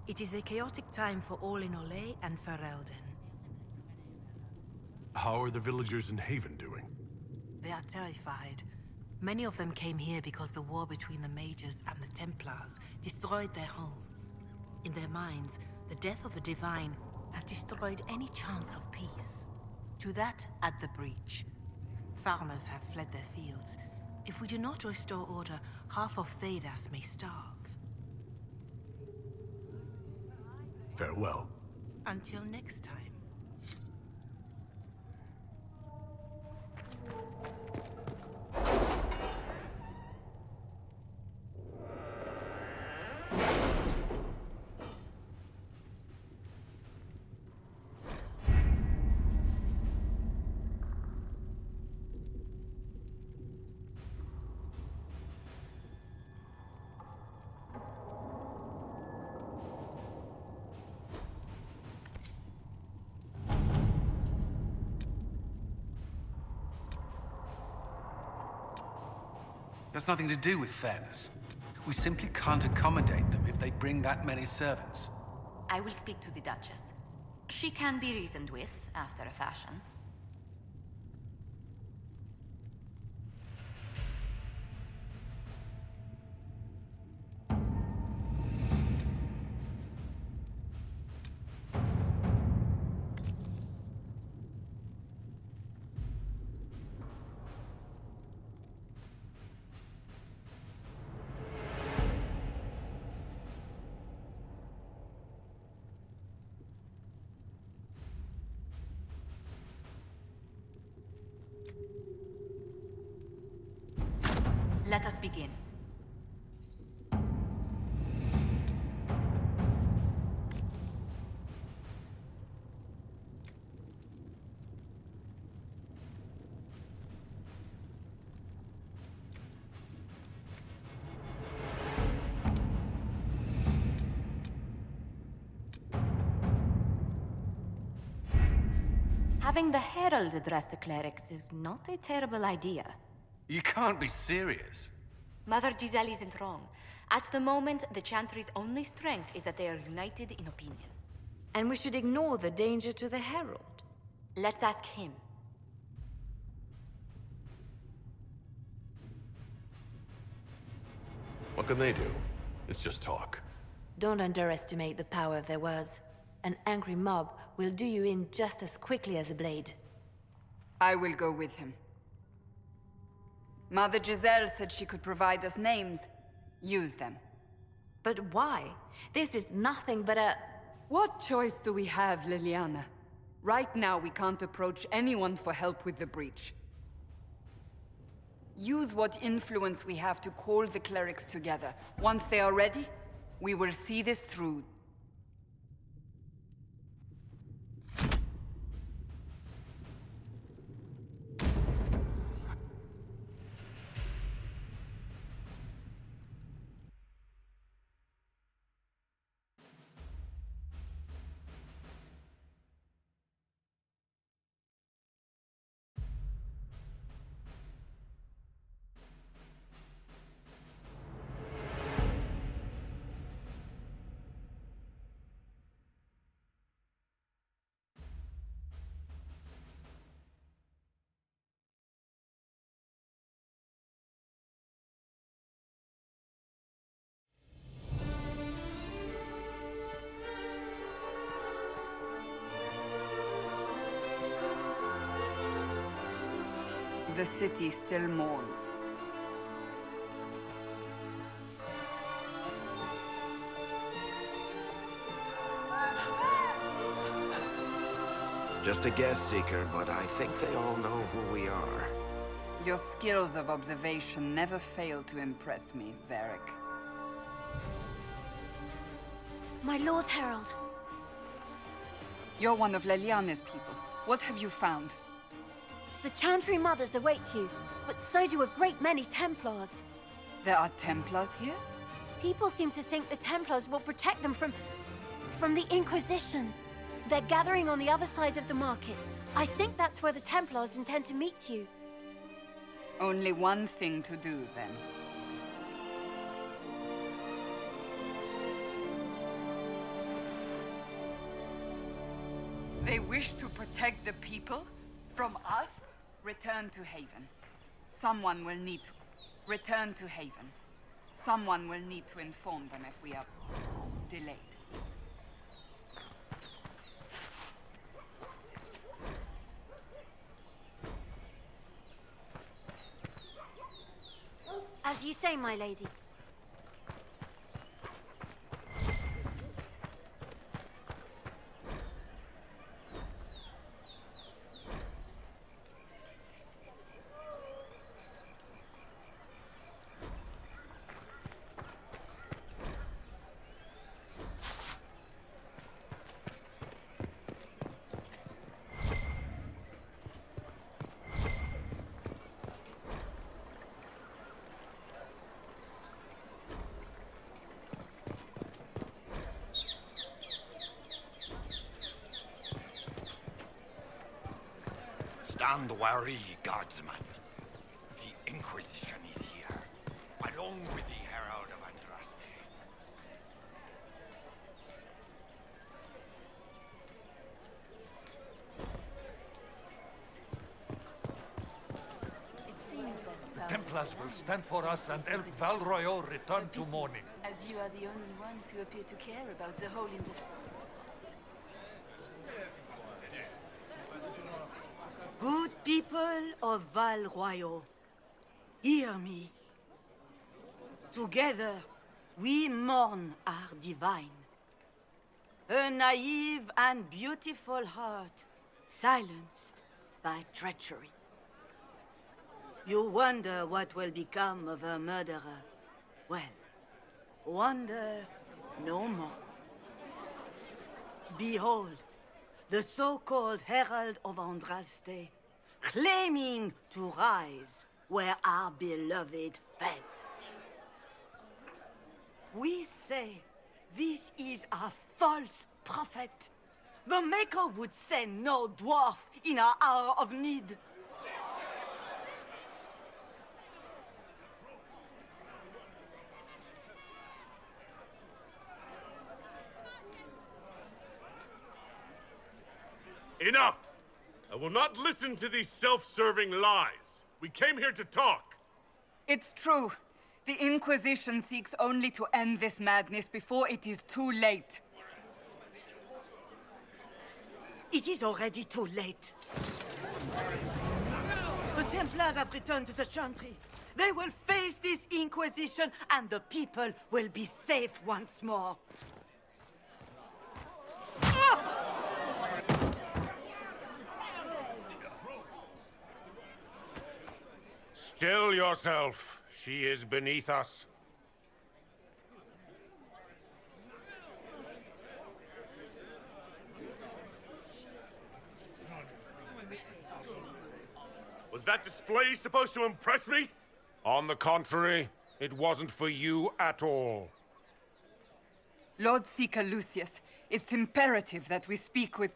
It is a chaotic time for all in Olay and Ferelden. How are the villagers in Haven doing? They are terrified. Many of them came here because the war between the Mages and the Templars destroyed their homes. In their minds, the death of a divine has destroyed any chance of peace. To that, add the breach. Farmers have fled their fields. If we do not restore order, half of Thedas may starve. Farewell. Until next time. Has nothing to do with fairness. We simply can't accommodate them if they bring that many servants. I will speak to the Duchess. She can be reasoned with, after a fashion. Let us begin. Having the Herald address the clerics is not a terrible idea. You can't be serious. Mother Giselle isn't wrong. At the moment, the Chantry's only strength is that they are united in opinion. And we should ignore the danger to the Herald. Let's ask him. What can they do? It's just talk. Don't underestimate the power of their words. An angry mob will do you in just as quickly as a blade. I will go with him. Mother Giselle said she could provide us names. Use them. But why? This is nothing but a... What choice do we have, Liliana? Right now, we can't approach anyone for help with the breach. Use what influence we have to call the clerics together. Once they are ready, we will see this through. The city still mourns. Just a guess, Seeker, but I think they all know who we are. Your skills of observation never fail to impress me, Varric. My Lord Herald. You're one of Leliana's people. What have you found? The Chantry Mothers await you, but so do a great many Templars. There are Templars here? People seem to think the Templars will protect them from the Inquisition. They're gathering on the other side of the market. I think that's where the Templars intend to meet you. Only one thing to do, then. They wish to protect the people? From us? Return to Haven. Someone will need to... Return to Haven. Someone will need to inform them if we are... delayed. As you say, my lady. Stand wary, guardsman. The Inquisition is here, along with the Herald of Andraste. The Templars will stand for us until Val Royeaux return to mourning. As you are the only ones who appear to care about the whole investigation. Good people of Val Royeaux, hear me. Together, we mourn our divine. A naive and beautiful heart, silenced by treachery. You wonder what will become of a murderer. Well, wonder no more. Behold, the so-called Herald of Andraste, claiming to rise where our beloved fell. We say this is a false prophet. The Maker would send no dwarf in our hour of need. Enough! I will not listen to these self-serving lies. We came here to talk. It's true. The Inquisition seeks only to end this madness before it is too late. It is already too late. The Templars have returned to the Chantry. They will face this Inquisition, and the people will be safe once more. Still yourself. She is beneath us. Was that display supposed to impress me? On the contrary, it wasn't for you at all. Lord Seeker Lucius, it's imperative that we speak with...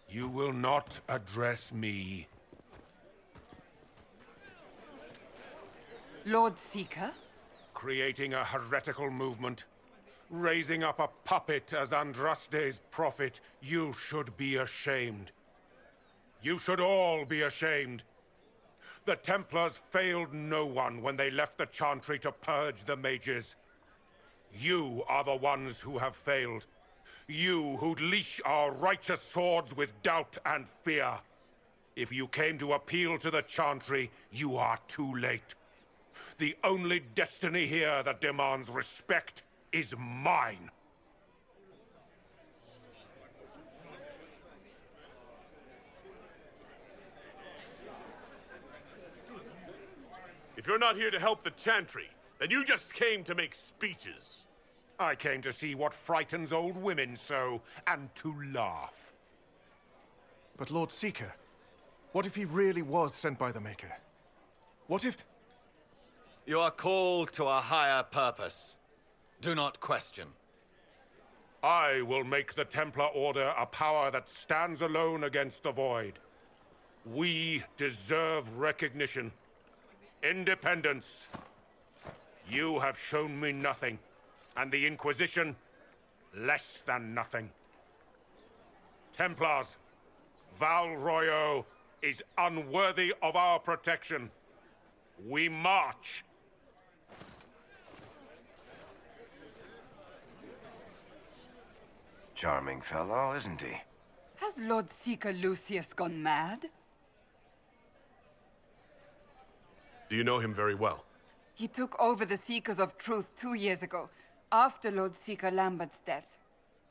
You will not address me. Lord Seeker? Creating a heretical movement. Raising up a puppet as Andraste's prophet. You should be ashamed. You should all be ashamed. The Templars failed no one when they left the Chantry to purge the mages. You are the ones who have failed. You who'd leash our righteous swords with doubt and fear. If you came to appeal to the Chantry, you are too late. The only destiny here that demands respect is mine. If you're not here to help the Chantry, then you just came to make speeches. I came to see what frightens old women so, and to laugh. But Lord Seeker, what if he really was sent by the Maker? What if... You are called to a higher purpose. Do not question. I will make the Templar Order a power that stands alone against the Void. We deserve recognition. Independence. You have shown me nothing, and the Inquisition, less than nothing. Templars, Val Royeaux is unworthy of our protection. We march. Charming fellow, isn't he? Has Lord Seeker Lucius gone mad? Do you know him very well? He took over the Seekers of Truth 2 years ago, after Lord Seeker Lambert's death.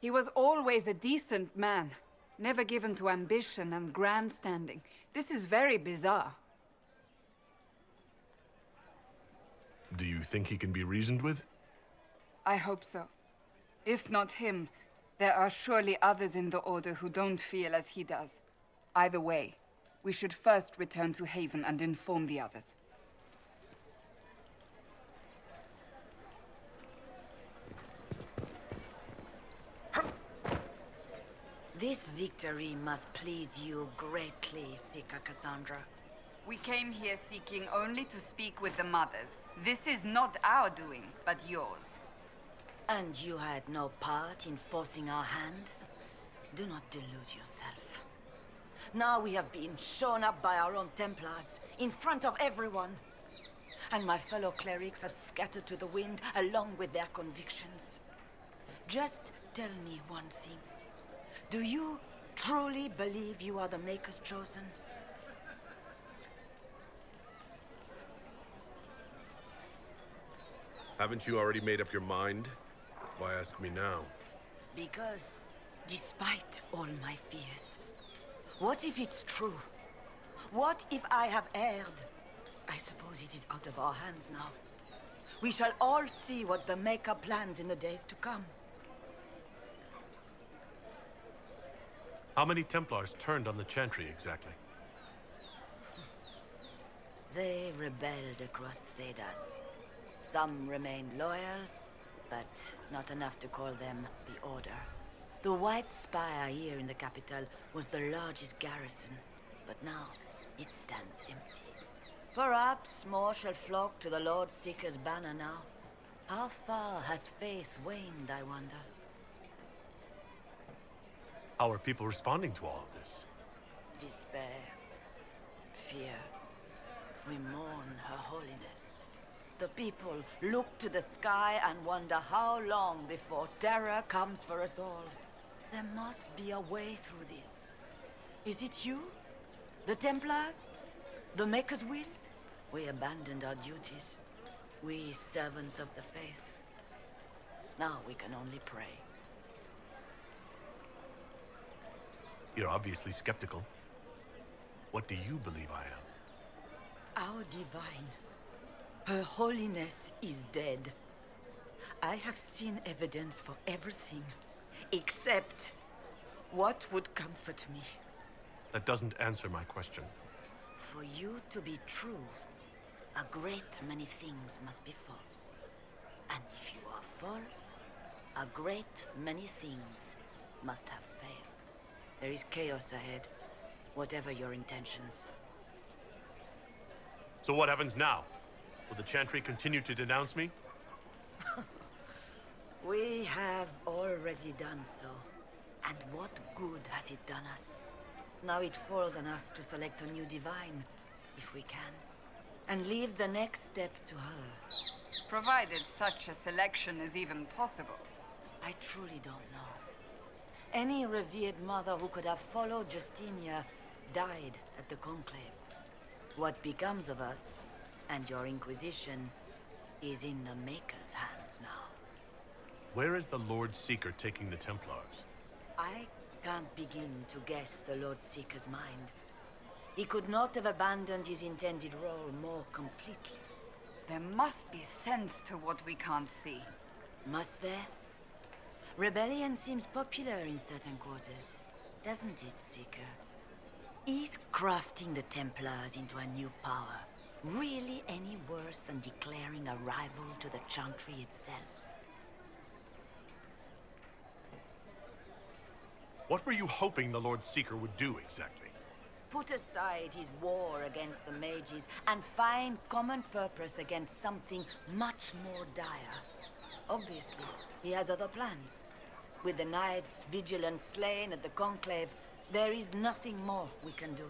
He was always a decent man, never given to ambition and grandstanding. This is very bizarre. Do you think he can be reasoned with? I hope so. If not him, there are surely others in the Order who don't feel as he does. Either way, we should first return to Haven and inform the others. This victory must please you greatly, Seeker Cassandra. We came here seeking only to speak with the mothers. This is not our doing, but yours. And you had no part in forcing our hand? Do not delude yourself. Now we have been shown up by our own Templars, in front of everyone. And my fellow clerics have scattered to the wind along with their convictions. Just tell me one thing. Do you truly believe you are the Maker's chosen? Haven't you already made up your mind? Why ask me now? Because, despite all my fears, what if it's true? What if I have erred? I suppose it is out of our hands now. We shall all see what the Maker plans in the days to come. How many Templars turned on the Chantry exactly? They rebelled across Thedas. Some remained loyal, but not enough to call them the Order. The White Spire here in the capital was the largest garrison, but now it stands empty. Perhaps more shall flock to the Lord Seeker's banner now. How far has faith waned, I wonder? How are people responding to all of this? Despair. Fear. We mourn Her Holiness. The people look to the sky and wonder how long before terror comes for us all. There must be a way through this. Is it you? The Templars? The Maker's will? We abandoned our duties. We servants of the faith. Now we can only pray. You're obviously skeptical. What do you believe I am? Our divine. Her Holiness is dead. I have seen evidence for everything, except what would comfort me. That doesn't answer my question. For you to be true, a great many things must be false. And if you are false, a great many things must have failed. There is chaos ahead, whatever your intentions. So what happens now? Will the Chantry continue to denounce me? We have already done so. And what good has it done us? Now it falls on us to select a new divine, if we can, and leave the next step to her. Provided such a selection is even possible. I truly don't know. Any revered mother who could have followed Justinia died at the Conclave. What becomes of us, and your Inquisition, is in the Maker's hands now. Where is the Lord Seeker taking the Templars? I can't begin to guess the Lord Seeker's mind. He could not have abandoned his intended role more completely. There must be sense to what we can't see. Must there? Rebellion seems popular in certain quarters, doesn't it, Seeker? Is crafting the Templars into a new power really any worse than declaring a rival to the Chantry itself? What were you hoping the Lord Seeker would do exactly? Put aside his war against the mages and find common purpose against something much more dire. Obviously, he has other plans. With the Knights vigilant slain at the Conclave, there is nothing more we can do.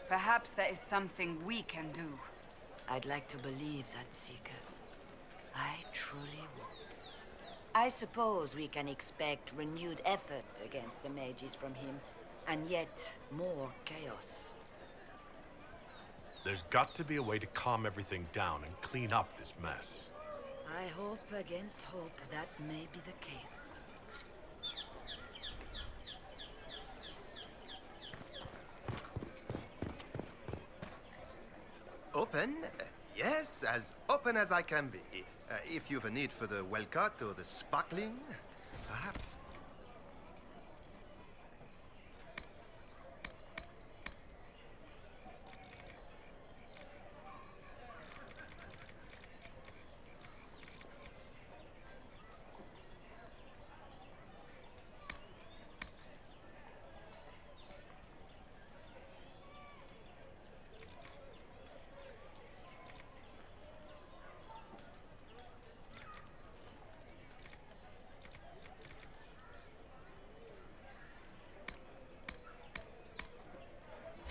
Perhaps there is something we can do. I'd like to believe that, Seeker. I truly would. I suppose we can expect renewed effort against the mages from him, and yet more chaos. There's got to be a way to calm everything down and clean up this mess. I hope against hope that may be the case. Open? Yes, as open as I can be. If you've a need for the well-cut or the sparkling, perhaps.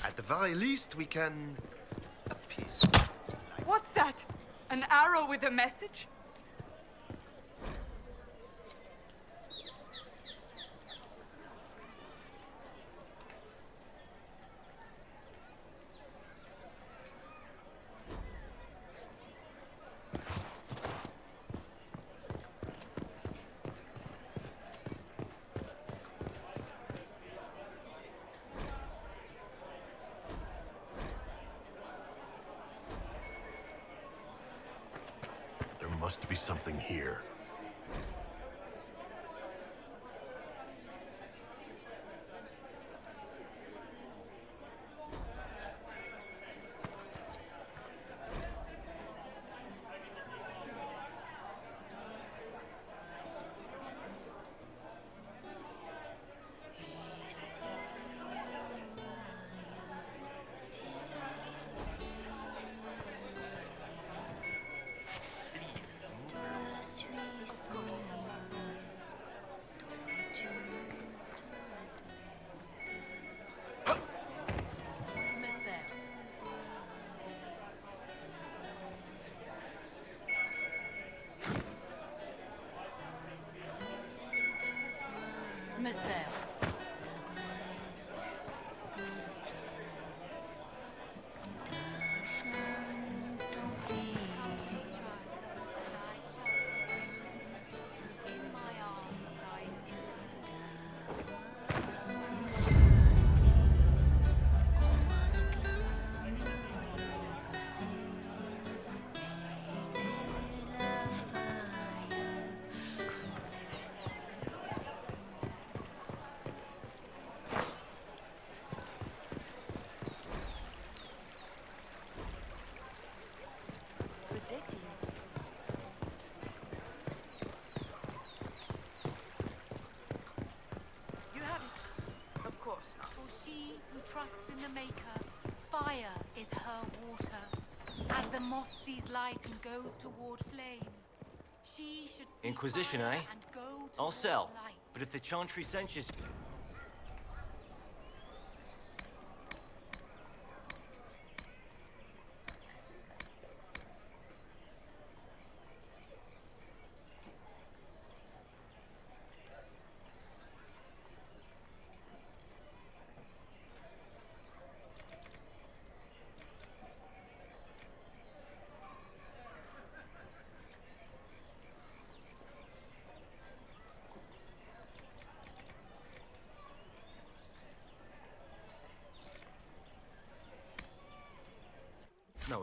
At the very least, we can appease. What's that? An arrow with a message? Must be something here. Fire is her water. As the moth sees light and goes toward flame, she should see Inquisition, fire eh? and go I'll toward sell. light. But if the Chantry censures...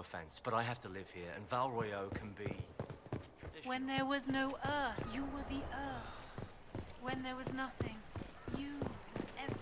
offense, but I have to live here, and Val Royeaux can be... When there was no Earth, you were the Earth. When there was nothing, you were everything.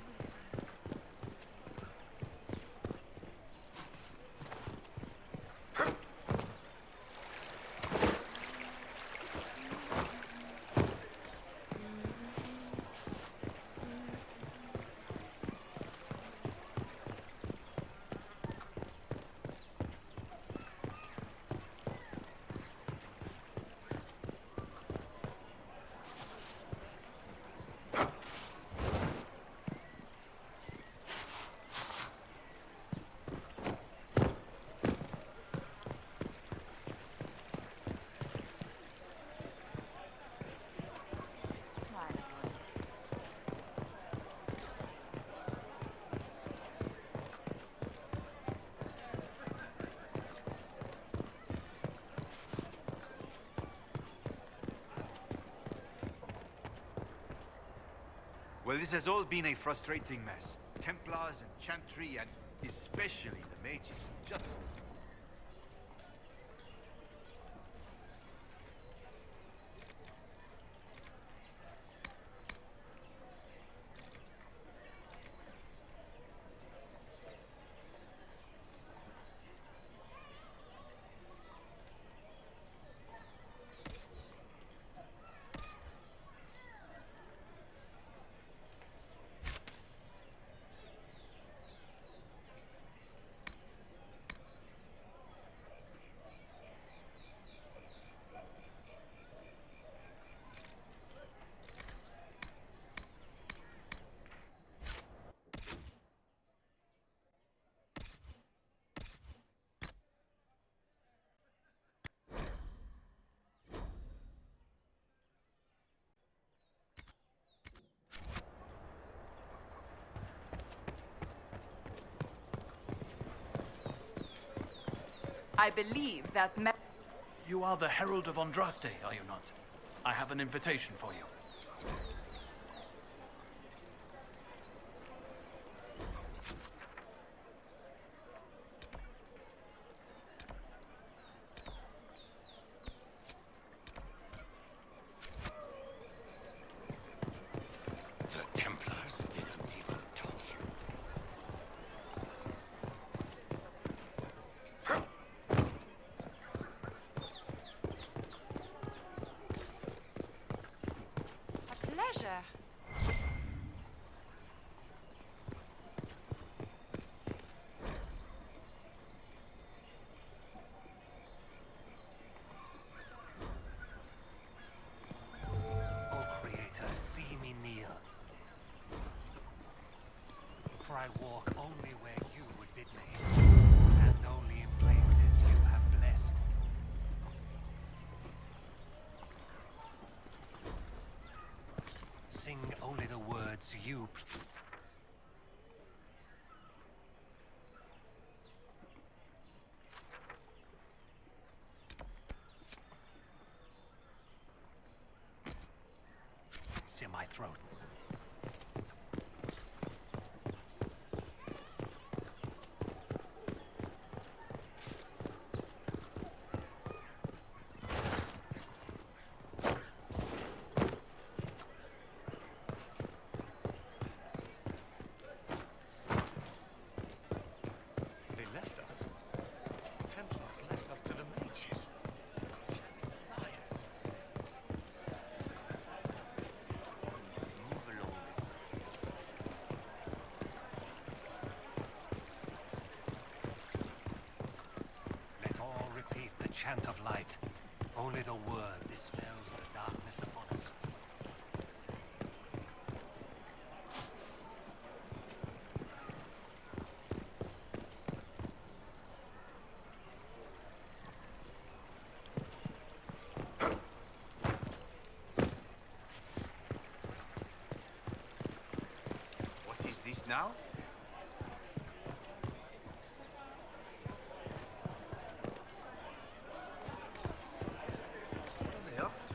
Well, this has all been a frustrating mess. Templars and Chantry, and especially the mages. Just... I believe that You are the Herald of Andraste, are you not? I have an invitation for you. The Templars didn't even touch you. Pleasure. O Creator, see me kneel. For I walk only where you would bid me, stand only in places you have blessed. Sing only the words you... It's in my throat. They left us. The Templars left us to the mages. Liars. Move along. Let all repeat the chant of light. Only the word dispels the darkness upon us. What is this now? What are they up to?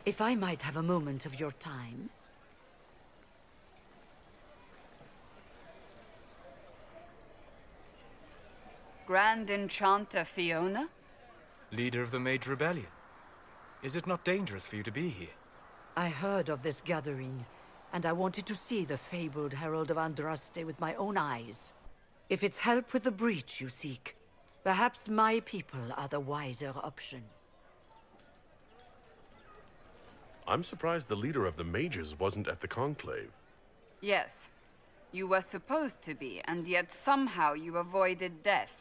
If I might have a moment of your time. Grand Enchanter Fiona? Leader of the Mage Rebellion. Is it not dangerous for you to be here? I heard of this gathering, and I wanted to see the fabled Herald of Andraste with my own eyes. If it's help with the breach you seek, perhaps my people are the wiser option. I'm surprised the leader of the mages wasn't at the conclave. Yes. You were supposed to be, and yet somehow you avoided death.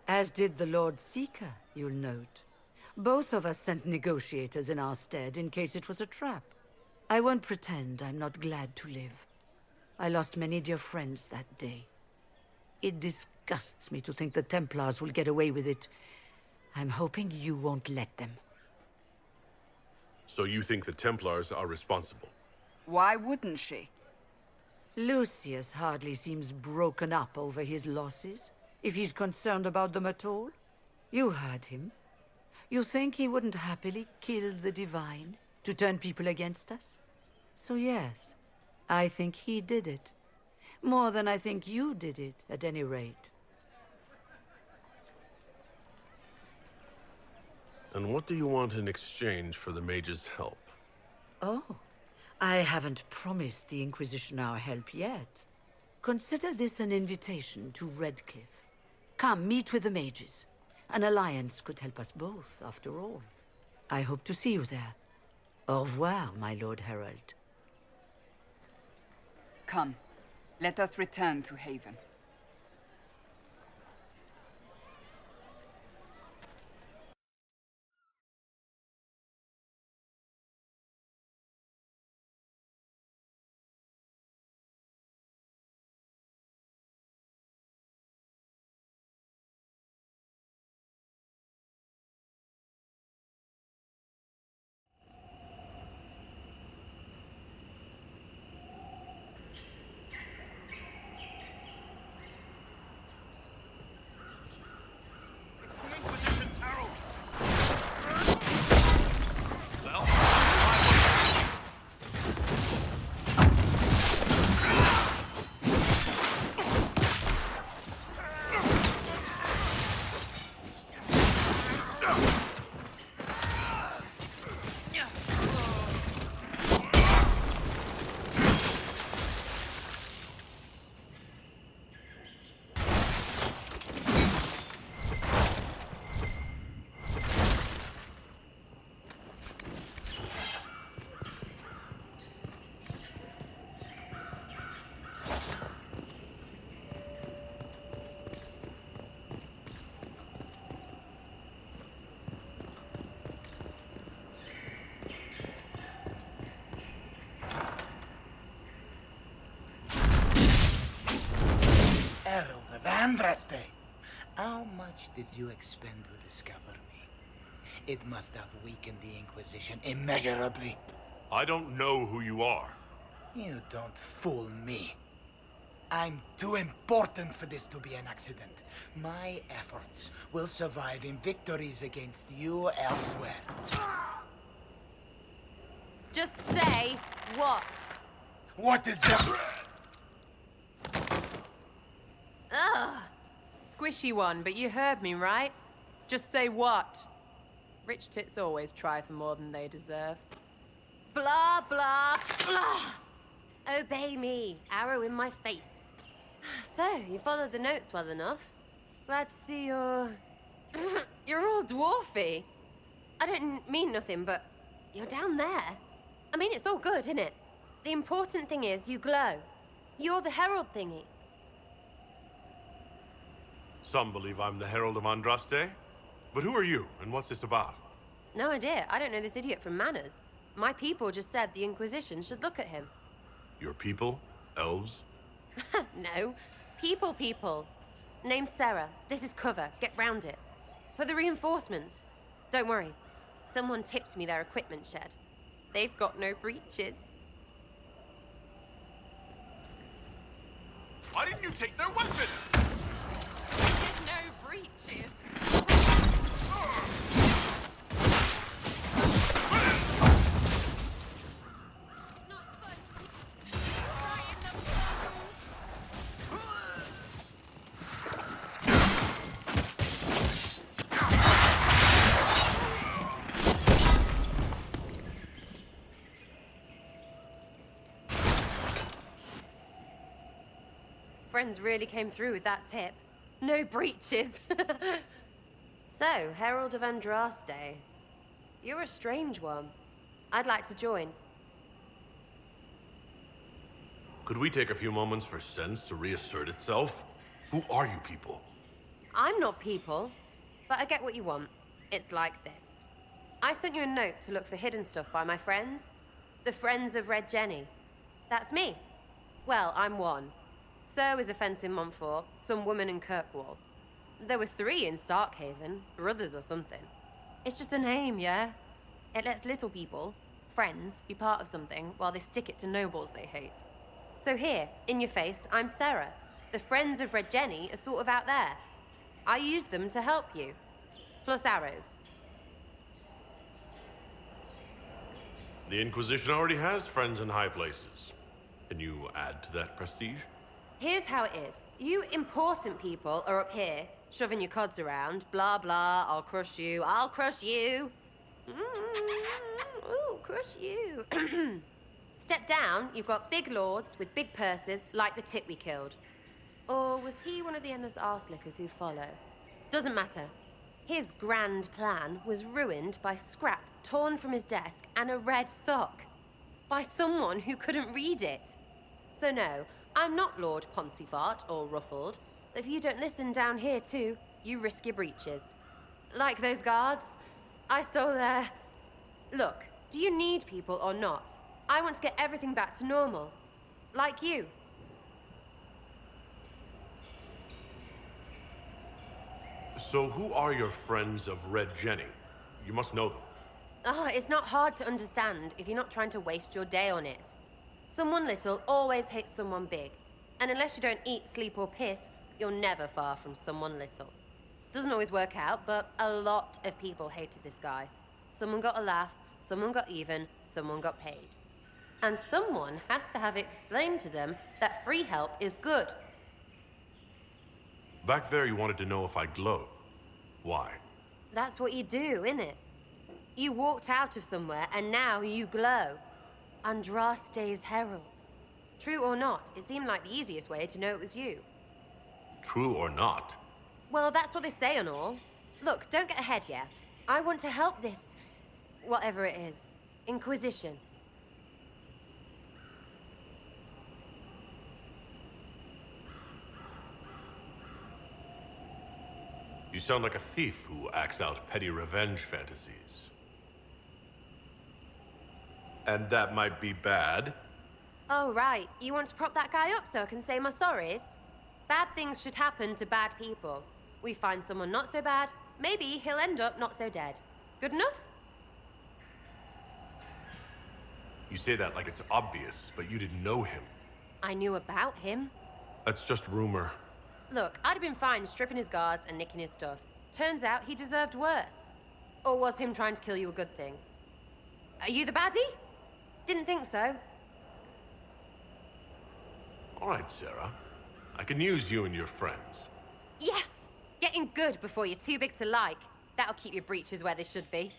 As did the Lord Seeker, you'll note. Both of us sent negotiators in our stead in case it was a trap. I won't pretend I'm not glad to live. I lost many dear friends that day. It disgusts me to think the Templars will get away with it. I'm hoping you won't let them. So you think the Templars are responsible? Why wouldn't she? Lucius hardly seems broken up over his losses, if he's concerned about them at all. You heard him. You think he wouldn't happily kill the Divine to turn people against us? So yes, I think he did it. More than I think you did it, at any rate. And what do you want in exchange for the mage's help? Oh, I haven't promised the Inquisition our help yet. Consider this an invitation to Redcliffe. Come, meet with the mages. An alliance could help us both, after all. I hope to see you there. Au revoir, my Lord Herald. Come, let us return to Haven. Herald of Andraste! How much did you expend to discover me? It must have weakened the Inquisition immeasurably. I don't know who you are. You don't fool me. I'm too important for this to be an accident. My efforts will survive in victories against you elsewhere. Just say what? What is that? Ugh! squishy one, but you heard me, right? Just say what? Rich tits always try for more than they deserve. Blah, blah, blah! Obey me. Arrow in my face. So, you followed the notes well enough. Glad to see you're... You're all dwarfy. I don't mean nothing, but you're down there. I mean, it's all good, isn't it? The important thing is you glow. You're the herald thingy. Some believe I'm the Herald of Andraste. But who are you, and what's this about? No idea. I don't know this idiot from Manners. My people just said the Inquisition should look at him. Your people? Elves? No. People. Name's Sэрoi. This is cover. Get round it. For the reinforcements. Don't worry. Someone tipped me their equipment shed. They've got no breaches. Why didn't you take their weapons? There's no breaches. Friends really came through with that tip. No breaches. So, Herald of Andraste. You're a strange one. I'd like to join. Could we take a few moments for sense to reassert itself? Who are you people? I'm not people, but I get what you want. It's like this. I sent you a note to look for hidden stuff by my friends. The Friends of Red Jenny. That's me. Well, I'm one. So is a fence in Montfort, some woman in Kirkwall. There were 3 in Starkhaven, brothers or something. It's just a name, yeah? It lets little people, friends, be part of something while they stick it to nobles they hate. So here, in your face, I'm Sэрoi. The Friends of Red Jenny are sort of out there. I use them to help you. Plus arrows. The Inquisition already has friends in high places. Can you add to that prestige? Here's how it is. You important people are up here, shoving your cods around. Blah, blah, I'll crush you, I'll crush you. Ooh, crush you. Step down, you've got big lords with big purses, like the tit we killed. Or was he one of the endless arse-lickers who follow? Doesn't matter. His grand plan was ruined by scrap torn from his desk and a red sock. By someone who couldn't read it. So no, I'm not Lord Poncyfart or Ruffled. If you don't listen down here too, you risk your breeches. Like those guards, I stole their... Look, do you need people or not? I want to get everything back to normal. Like you. So who are your friends of Red Jenny? You must know them. It's not hard to understand if you're not trying to waste your day on it. Someone little always hates someone big. And unless you don't eat, sleep, or piss, you're never far from someone little. Doesn't always work out, but a lot of people hated this guy. Someone got a laugh, someone got even, someone got paid. And someone has to have explained to them that free help is good. Back there you wanted to know if I glowed. Why? That's what you do, innit? You walked out of somewhere and now you glow. Andraste's herald. True or not, it seemed like the easiest way to know it was you. True or not? Well, that's what they say and all. Look, don't get ahead, yeah? I want to help this... whatever it is. Inquisition. You sound like a thief who acts out petty revenge fantasies. And that might be bad. Oh, right. You want to prop that guy up so I can say my sorries? Bad things should happen to bad people. We find someone not so bad, maybe he'll end up not so dead. Good enough? You say that like it's obvious, but you didn't know him. I knew about him. That's just rumor. Look, I'd have been fine stripping his guards and nicking his stuff. Turns out he deserved worse. Or was him trying to kill you a good thing? Are you the baddie? Didn't think so. All right, Sэрoi. I can use you and your friends. Yes! getting good before you're too big to like. That'll keep your breeches where they should be.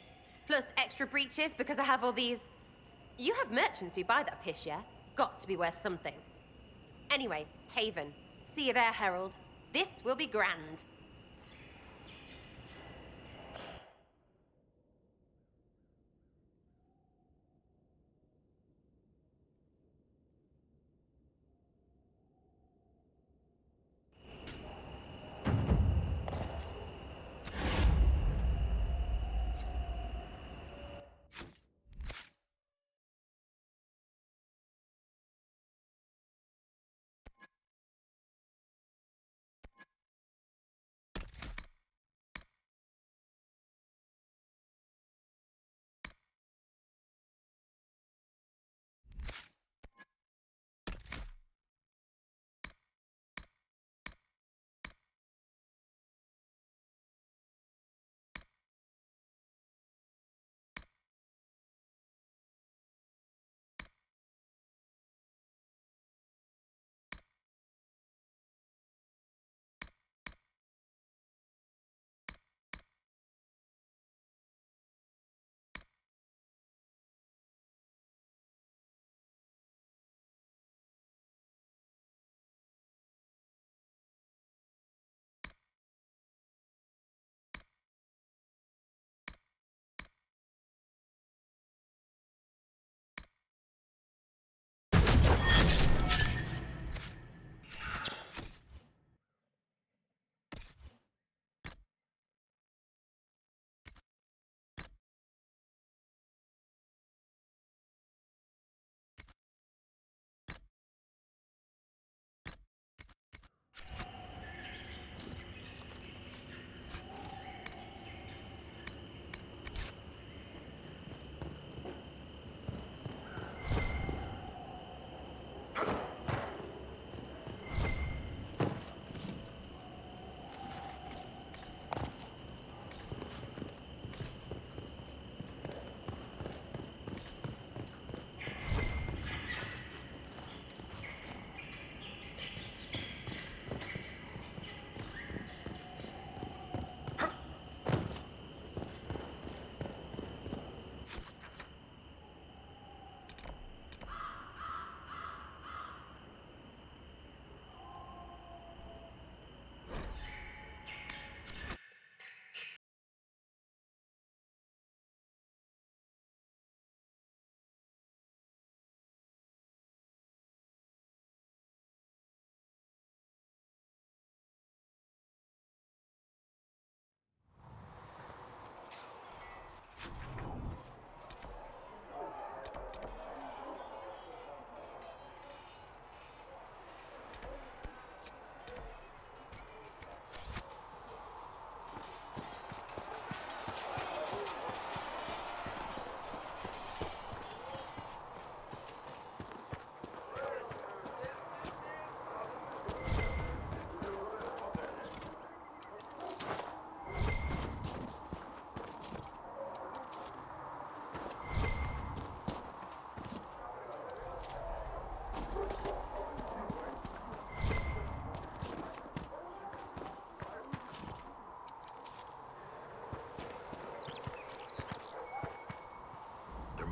Plus extra breeches because I have all these... You have merchants who buy that piss, yeah? Got to be worth something. Anyway, Haven. See you there, Herald. This will be grand.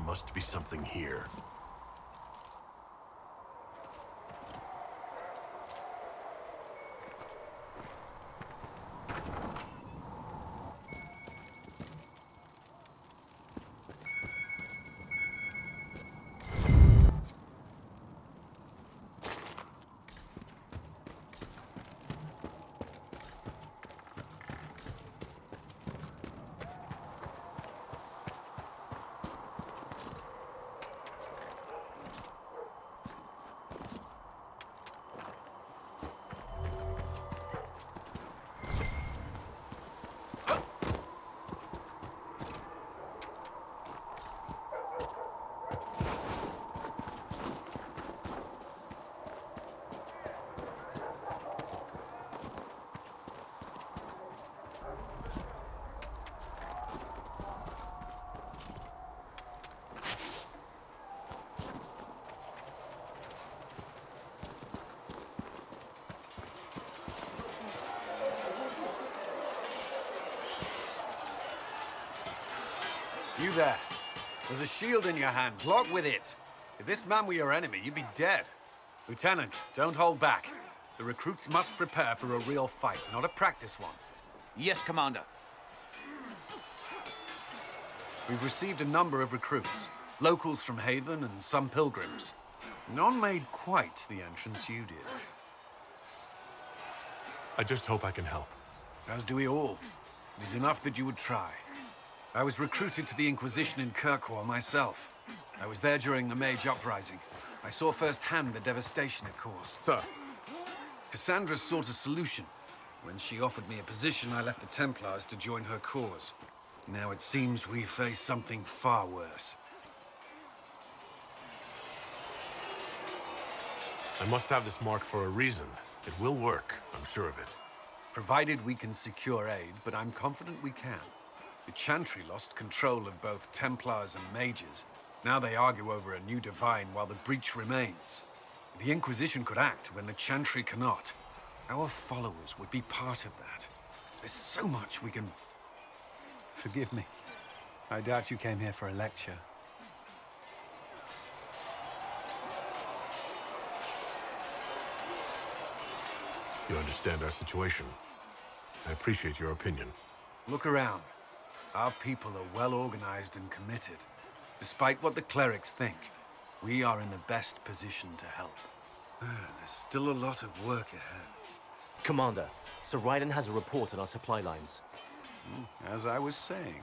Must be something here. You there. There's a shield in your hand. Block with it. If this man were your enemy, you'd be dead. Lieutenant, don't hold back. The recruits must prepare for a real fight, not a practice one. Yes, Commander. We've received a number of recruits. Locals from Haven and some pilgrims. None made quite the entrance you did. I just hope I can help. As do we all. It is enough that you would try. I was recruited to the Inquisition in Kirkwall myself. I was there during the Mage Uprising. I saw firsthand the devastation it caused. Sir. Cassandra sought a solution. When she offered me a position, I left the Templars to join her cause. Now it seems we face something far worse. I must have this mark for a reason. It will work, I'm sure of it. Provided we can secure aid, but I'm confident we can. The Chantry lost control of both Templars and Mages. Now they argue over a new divine while the breach remains. The Inquisition could act when the Chantry cannot. Our followers would be part of that. There's so much we can... Forgive me. I doubt you came here for a lecture. You understand our situation. I appreciate your opinion. Look around. Our people are well organized and committed. Despite what the clerics think, we are in the best position to help. There's still a lot of work ahead. Commander, Sir Ryden has a report on our supply lines. As I was saying.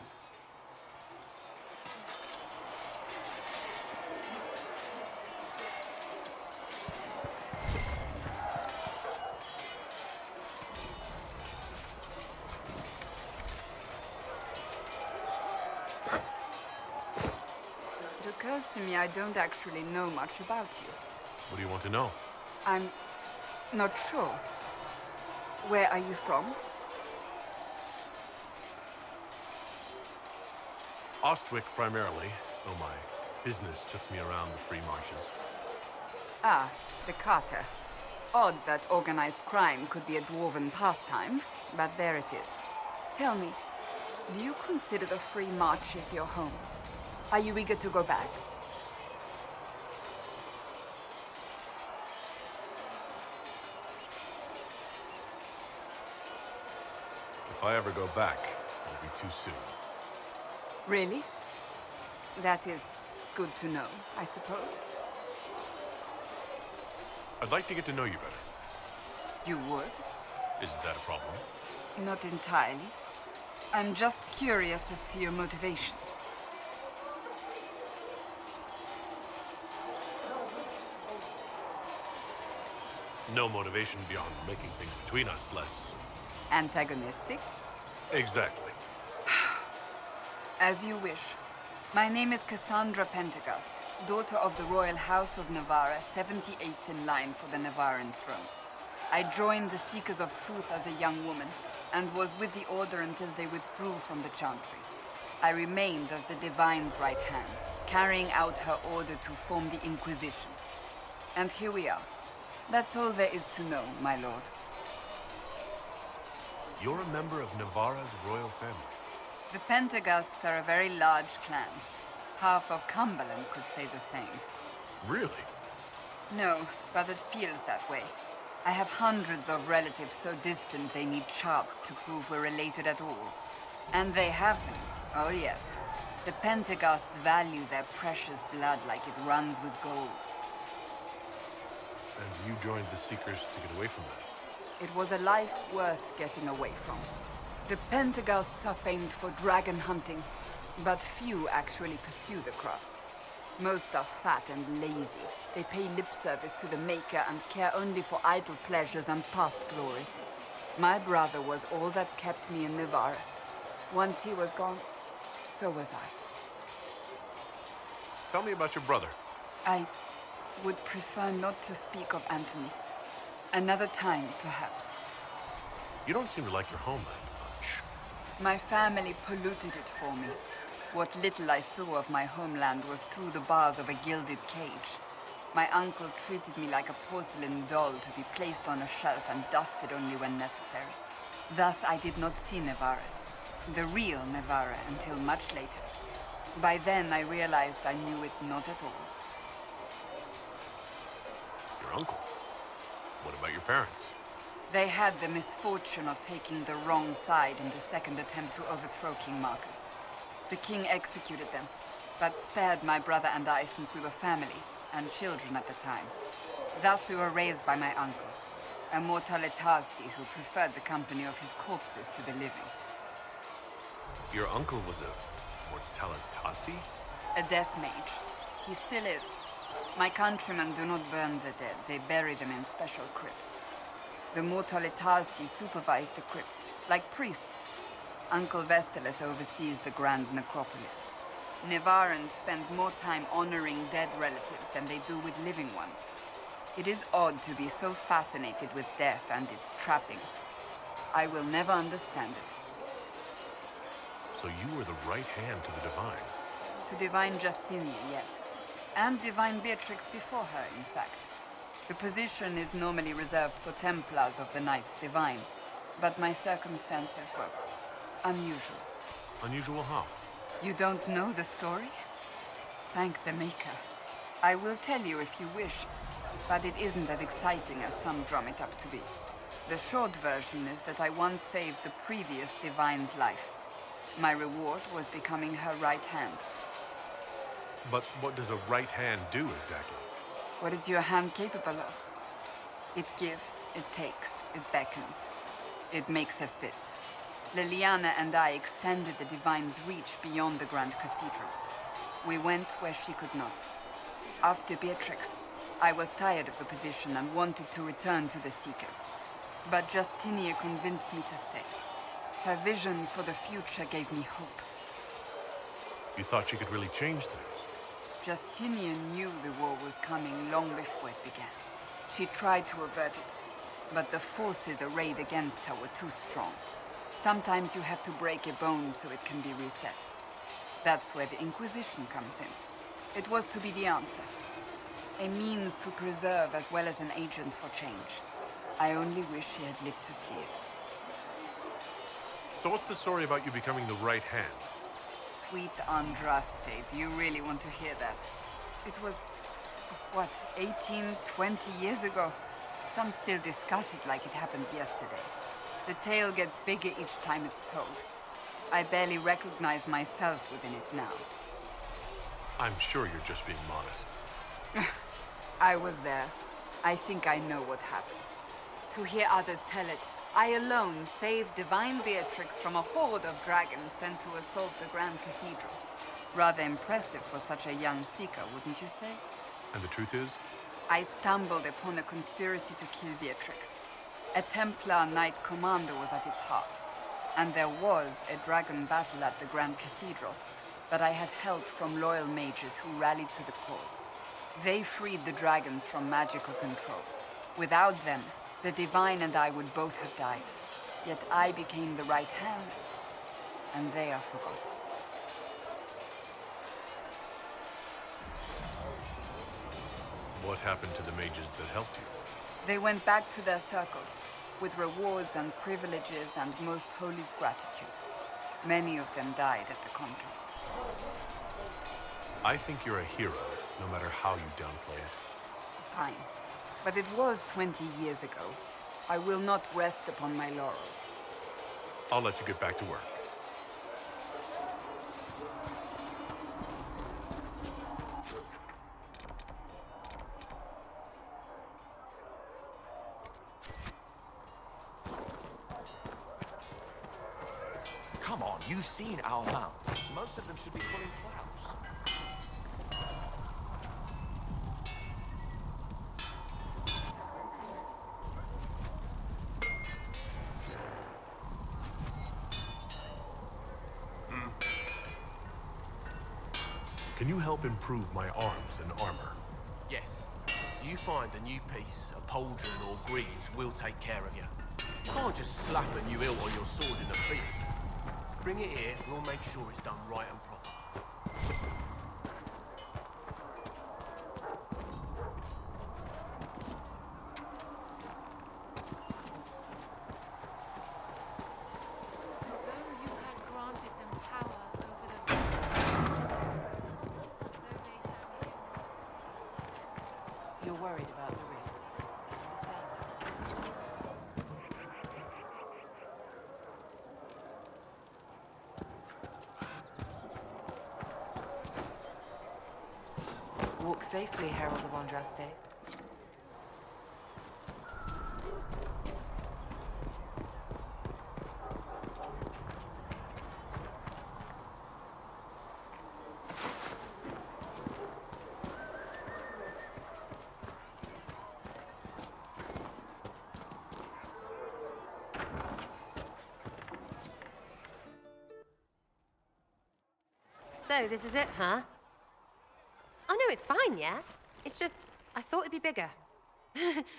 It occurs to me I don't actually know much about you. What do you want to know? I'm not sure. Where are you from? Ostwick, primarily, though my business took me around the free marches. Ah, the Carter. Odd that organized crime could be a dwarven pastime, but there it is. Tell me, do you consider the Free Marches your home? Are you eager to go back? If I ever go back, it'll be too soon. Really? That is good to know, I suppose. I'd like to get to know you better. You would? Is that a problem? Not entirely. I'm just curious as to your motivation. No motivation beyond making things between us less... Antagonistic? Exactly. As you wish. My name is Cassandra Pentegast, daughter of the Royal House of Navarra, 78th in line for the Navarran throne. I joined the Seekers of Truth as a young woman, and was with the Order until they withdrew from the Chantry. I remained as the Divine's right hand, carrying out her order to form the Inquisition. And here we are. That's all there is to know, my lord. You're a member of Navarra's royal family. The Pentegasts are a very large clan. Half of Cumberland could say the same. Really? No, but it feels that way. I have hundreds of relatives so distant they need charts to prove we're related at all. And they have them. Oh yes. The Pentegasts value their precious blood like it runs with gold. And you joined the Seekers to get away from that? It was a life worth getting away from. The Pentegasts are famed for dragon hunting, but few actually pursue the craft. Most are fat and lazy. They pay lip service to the Maker and care only for idle pleasures and past glories. My brother was all that kept me in Navarra. Once he was gone, so was I. Tell me about your brother. I would prefer not to speak of Anthony. Another time, perhaps. You don't seem to like your homeland much. My family polluted it for me. What little I saw of my homeland was through the bars of a gilded cage. My uncle treated me like a porcelain doll to be placed on a shelf and dusted only when necessary. Thus I did not see Navarra, the real Navarra, until much later. By then, I realized I knew it not at all. Your uncle? What about your parents? They had the misfortune of taking the wrong side in the second attempt to overthrow King Marcus. The king executed them, but spared my brother and I since we were family, and children at the time. Thus we were raised by my uncle, a mortalitasi who preferred the company of his corpses to the living. Your uncle was a mortalitasi? A death mage. He still is. My countrymen do not burn the dead, they bury them in special crypts. The mortalitasi supervise the crypts, like priests. Uncle Vestalis oversees the grand necropolis. Nevarans spend more time honoring dead relatives than they do with living ones. It is odd to be so fascinated with death and its trappings. I will never understand it. So you were the right hand to the Divine? To Divine Justinia, yes. And Divine Beatrix before her, in fact. The position is normally reserved for Templars of the Knights Divine, but my circumstances were unusual. Unusual how? You don't know the story? Thank the Maker. I will tell you if you wish, but it isn't as exciting as some drum it up to be. The short version is that I once saved the previous Divine's life. My reward was becoming her right hand. But what does a right hand do exactly? What is your hand capable of? It gives, it takes, it beckons. It makes a fist. Liliana and I extended the Divine's reach beyond the Grand Cathedral. We went where she could not. After Beatrix, I was tired of the position and wanted to return to the Seekers. But Justinia convinced me to stay. Her vision for the future gave me hope. You thought she could really change things? Justinian knew the war was coming long before it began. She tried to avert it, but the forces arrayed against her were too strong. Sometimes you have to break a bone so it can be reset. That's where the Inquisition comes in. It was to be the answer. A means to preserve as well as an agent for change. I only wish she had lived to see it. So what's the story about you becoming the right hand? Sweet Andraste, do you really want to hear that? It was, what, 18, 20 years ago? Some still discuss it like it happened yesterday. The tale gets bigger each time it's told. I barely recognize myself within it now. I'm sure you're just being modest. I was there. I think I know what happened. To hear others tell it, I alone saved Divine Beatrix from a horde of dragons sent to assault the Grand Cathedral. Rather impressive for such a young seeker, wouldn't you say? And the truth is? I stumbled upon a conspiracy to kill Beatrix. A Templar Knight Commander was at its heart. And there was a dragon battle at the Grand Cathedral, but I had help from loyal mages who rallied to the cause. They freed the dragons from magical control. Without them, the Divine and I would both have died. Yet I became the right hand, and they are forgotten. What happened to the mages that helped you? They went back to their circles, with rewards and privileges and most holy's gratitude. Many of them died at the conclave. I think you're a hero, no matter how you downplay it. Fine. But it was 20 years ago. I will not rest upon my laurels. I'll let you get back to work. Come on, you've seen our mounts. Most of them should be pulling plows. Can you help improve my arms and armor? Yes. You find a new piece, a pauldron or greaves, we'll take care of you. You can't just slap a new hilt or your sword in the field. Bring it here, we'll make sure it's done right and proper. safely, Herald of Andraste. So, this is it, huh? Oh no, it's fine, yeah? It's just, I thought it'd be bigger.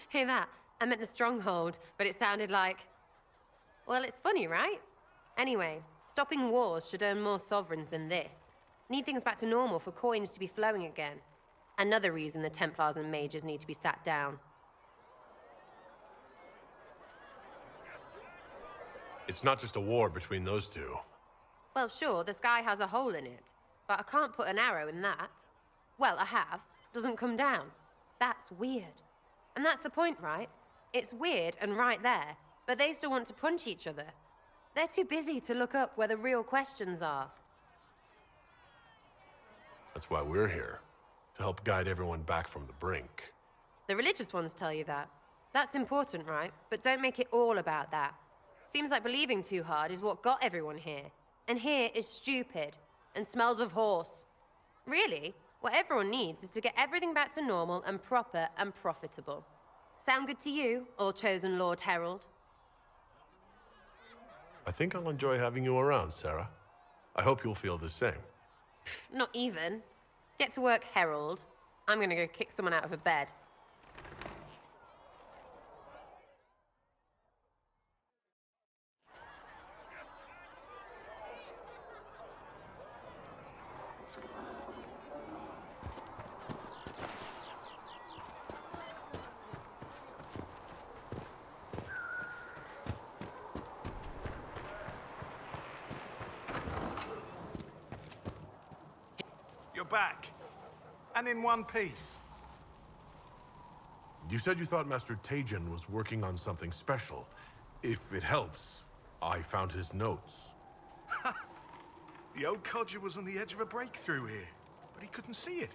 Hear that? I meant the stronghold, but it sounded like... Well, it's funny, right? Anyway, stopping wars should earn more sovereigns than this. Need things back to normal for coins to be flowing again. Another reason the Templars and mages need to be sat down. It's not just a war between those two. Well, sure, the sky has a hole in it, but I can't put an arrow in that. Well, I have. Doesn't come down. That's weird. And that's the point, right? It's weird and right there, but they still want to punch each other. They're too busy to look up where the real questions are. That's why we're here. To help guide everyone back from the brink. The religious ones tell you that. That's important, right? But don't make it all about that. Seems like believing too hard is what got everyone here. And here is stupid and smells of horse. Really, what everyone needs is to get everything back to normal and proper and profitable. Sound good to you, all chosen Lord Herald? I think I'll enjoy having you around, Sarah. I hope you'll feel the same. Not even. Get to work, Herald. I'm gonna go kick someone out of a bed. Back. And in one piece. You said you thought Master Tejan was working on something special. If it helps, I found his notes. The old codger was on the edge of a breakthrough here, but he couldn't see it.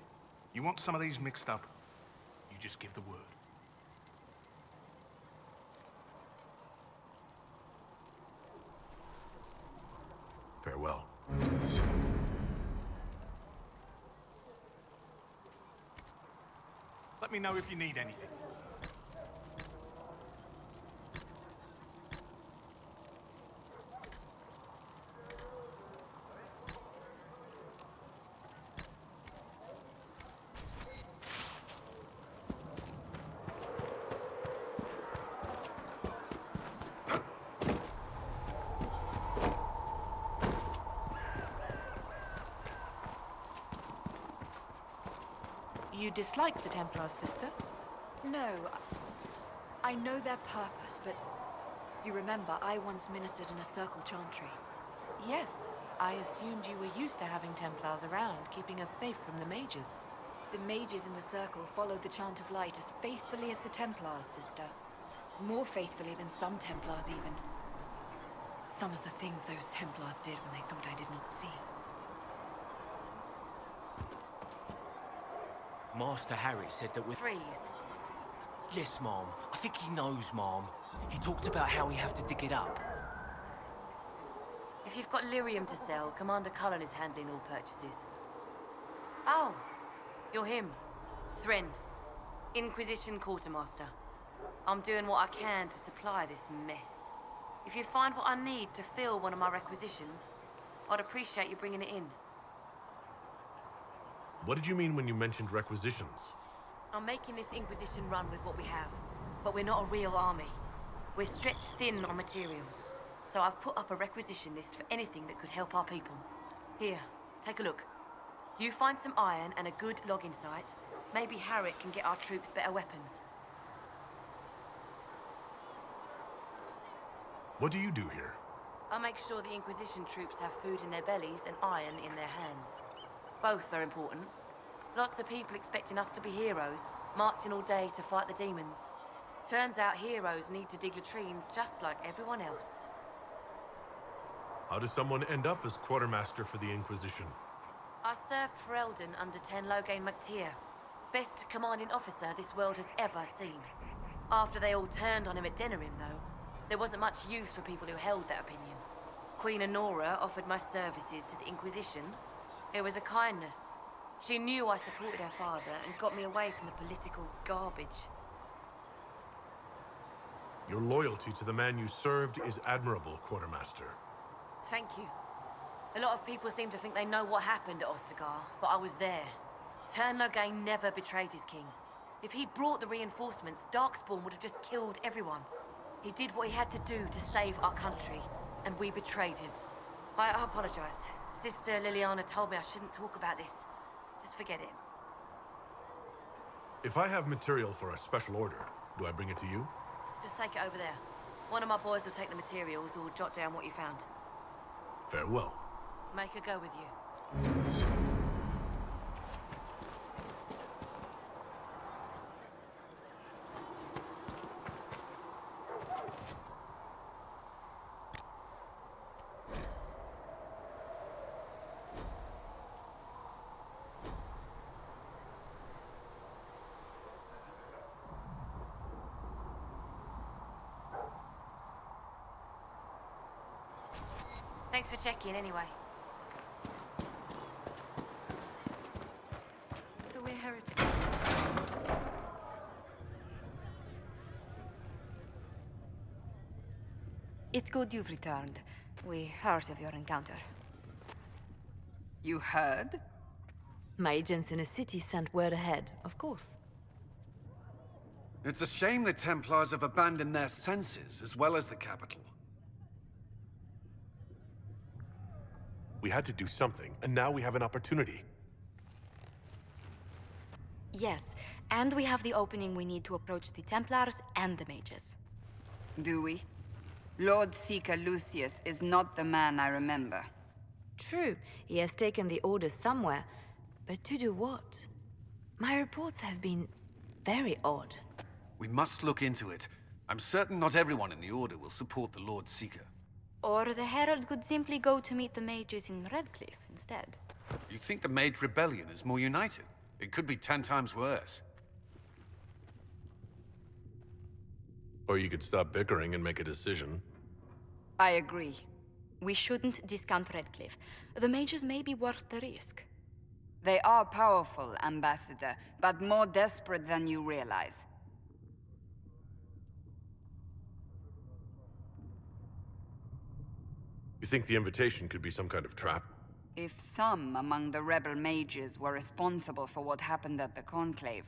You want some of these mixed up? You just give the word. Farewell. Let me know if you need anything. You dislike the Templars, sister? No. I know their purpose, but... You remember, I once ministered in a circle chantry. Yes. I assumed you were used to having Templars around, keeping us safe from the mages. The mages in the circle followed the Chant of Light as faithfully as the Templars, sister. More faithfully than some Templars, even. Some of the things those Templars did when they thought I did not see. Master Harry said that we're... Freeze. Yes, Mom. I think he knows, Mom. He talked about how we have to dig it up. If you've got lyrium to sell, Commander Cullen is handling all purchases. Oh, you're him. Thren. Inquisition Quartermaster. I'm doing what I can to supply this mess. If you find what I need to fill one of my requisitions, I'd appreciate you bringing it in. What did you mean when you mentioned requisitions? I'm making this Inquisition run with what we have, but we're not a real army. We're stretched thin on materials, so I've put up a requisition list for anything that could help our people. Here, take a look. You find some iron and a good logging site, maybe Harriet can get our troops better weapons. What do you do here? I make sure the Inquisition troops have food in their bellies and iron in their hands. Both are important. Lots of people expecting us to be heroes, marching all day to fight the demons. Turns out heroes need to dig latrines just like everyone else. How does someone end up as quartermaster for the Inquisition? I served for Eldon under 10 Loghain MacTier. Best commanding officer this world has ever seen. After they all turned on him at Denerim, though, there wasn't much use for people who held that opinion. Queen Honora offered my services to the Inquisition. It was a kindness. She knew I supported her father and got me away from the political garbage. Your loyalty to the man you served is admirable, Quartermaster. Thank you. A lot of people seem to think they know what happened at Ostagar, but I was there. Turn Logain never betrayed his king. If he'd brought the reinforcements, Darkspawn would have just killed everyone. He did what he had to do to save our country, and we betrayed him. I apologize. Sister Liliana told me I shouldn't talk about this. Just forget it. If I have material for a special order, do I bring it to you? Just take it over there. One of my boys will take the materials or jot down what you found. Farewell. Make her go with you. Thanks for checking anyway. So we're heretics. It's good you've returned. We heard of your encounter. You heard? My agents in the city sent word ahead, of course. It's a shame the Templars have abandoned their senses, as well as the capital. We had to do something, and now we have an opportunity. Yes, and we have the opening we need to approach the Templars and the mages. Do we? Lord Seeker Lucius is not the man I remember. True, he has taken the orders somewhere, but to do what? My reports have been very odd. We must look into it. I'm certain not everyone in the Order will support the Lord Seeker. Or the Herald could simply go to meet the mages in Redcliffe instead. You think the Mage Rebellion is more united? It could be 10 times worse. Or you could stop bickering and make a decision. I agree. We shouldn't discount Redcliffe. The mages may be worth the risk. They are powerful, Ambassador, but more desperate than you realize. You think the invitation could be some kind of trap? If some among the rebel mages were responsible for what happened at the Conclave.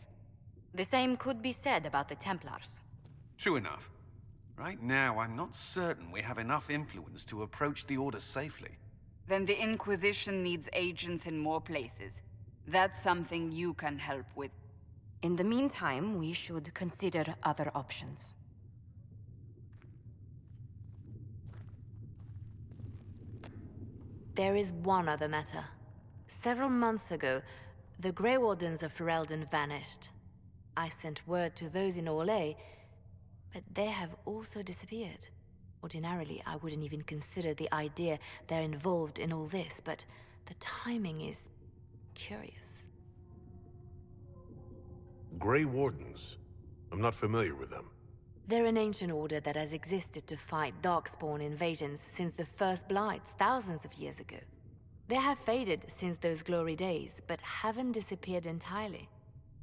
The same could be said about the Templars. True enough. Right now, I'm not certain we have enough influence to approach the Order safely. Then the Inquisition needs agents in more places. That's something you can help with. In the meantime, we should consider other options. There is one other matter. Several months ago, the Grey Wardens of Ferelden vanished. I sent word to those in Orlais, but they have also disappeared. Ordinarily, I wouldn't even consider the idea they're involved in all this, but the timing is curious. Grey Wardens? I'm not familiar with them. They're an ancient order that has existed to fight Darkspawn invasions since the First Blights thousands of years ago. They have faded since those glory days, but haven't disappeared entirely.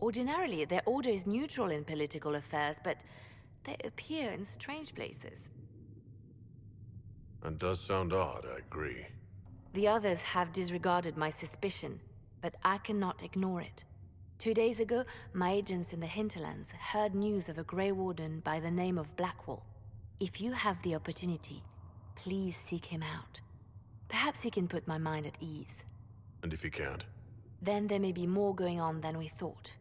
Ordinarily, their order is neutral in political affairs, but they appear in strange places. That does sound odd, I agree. The others have disregarded my suspicion, but I cannot ignore it. 2 days ago, my agents in the hinterlands heard news of a Grey Warden by the name of Blackwall. If you have the opportunity, please seek him out. Perhaps he can put my mind at ease. And if he can't? Then there may be more going on than we thought.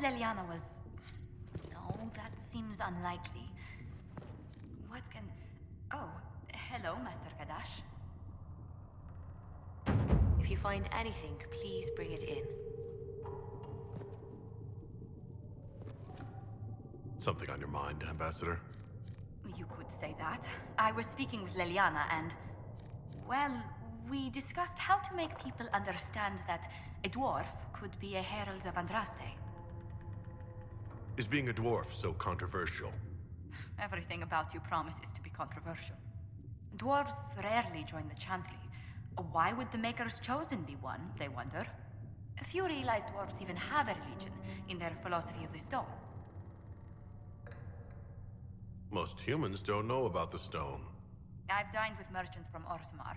Leliana was... No, that seems unlikely. What can... Oh, hello, Master Kadash. If you find anything, please bring it in. Something on your mind, Ambassador? You could say that. I was speaking with Leliana and... Well, we discussed how to make people understand that a dwarf could be a herald of Andraste. Is being a dwarf so controversial? Everything about you promises to be controversial. Dwarves rarely join the Chantry. Why would the Makers Chosen be one, they wonder? Few realize dwarves even have a religion in their philosophy of the stone. Most humans don't know about the stone. I've dined with merchants from Orzammar.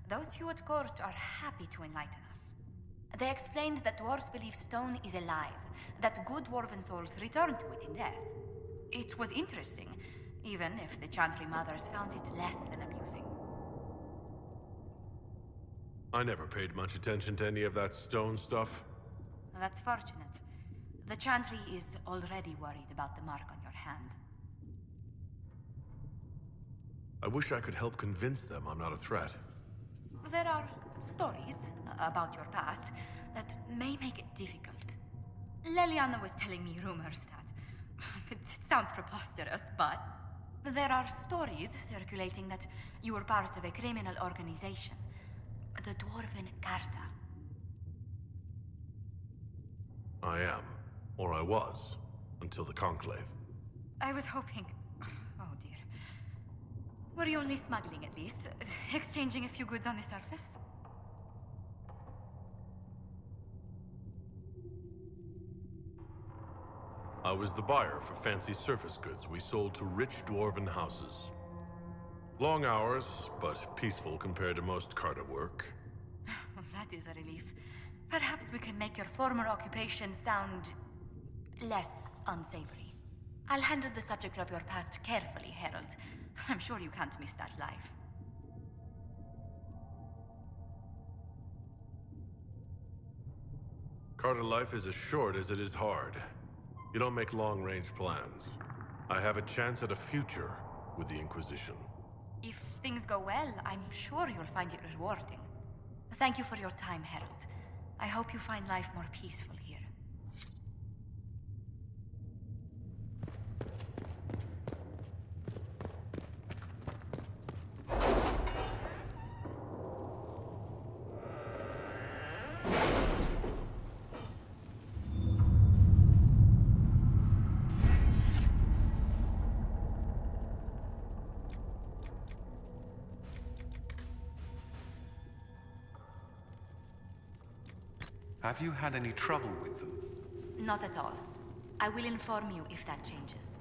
Those few at court are happy to enlighten us. They explained that dwarves believe stone is alive, that good dwarven souls return to it in death. It was interesting, even if the Chantry mothers found it less than amusing. I never paid much attention to any of that stone stuff. That's fortunate. The Chantry is already worried about the mark on your hand. I wish I could help convince them I'm not a threat. There are stories about your past that may make it difficult. Leliana was telling me rumors that... it sounds preposterous, but... there are stories circulating that you were part of a criminal organization. The Dwarven Carta. I am. Or I was. Until the Conclave. I was hoping... Oh dear. Were you only smuggling at least? Exchanging a few goods on the surface? I was the buyer for fancy surface goods we sold to rich dwarven houses. Long hours, but peaceful compared to most Carta work. That is a relief. Perhaps we can make your former occupation sound... less unsavory. I'll handle the subject of your past carefully, Herald. I'm sure you can't miss that life. Carta life is as short as it is hard. You don't make long-range plans. I have a chance at a future with the Inquisition. If things go well, I'm sure you'll find it rewarding. Thank you for your time, Herald. I hope you find life more peaceful here. Have you had any trouble with them? Not at all. I will inform you if that changes.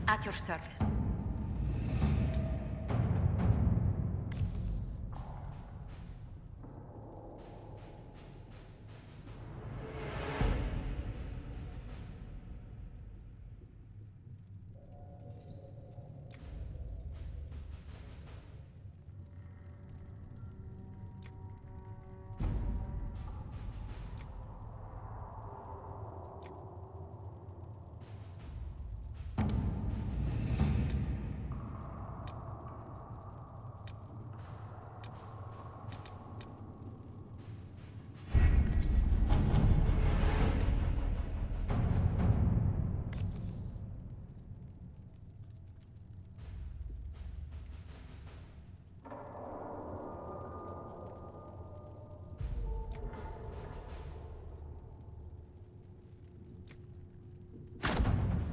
At your service.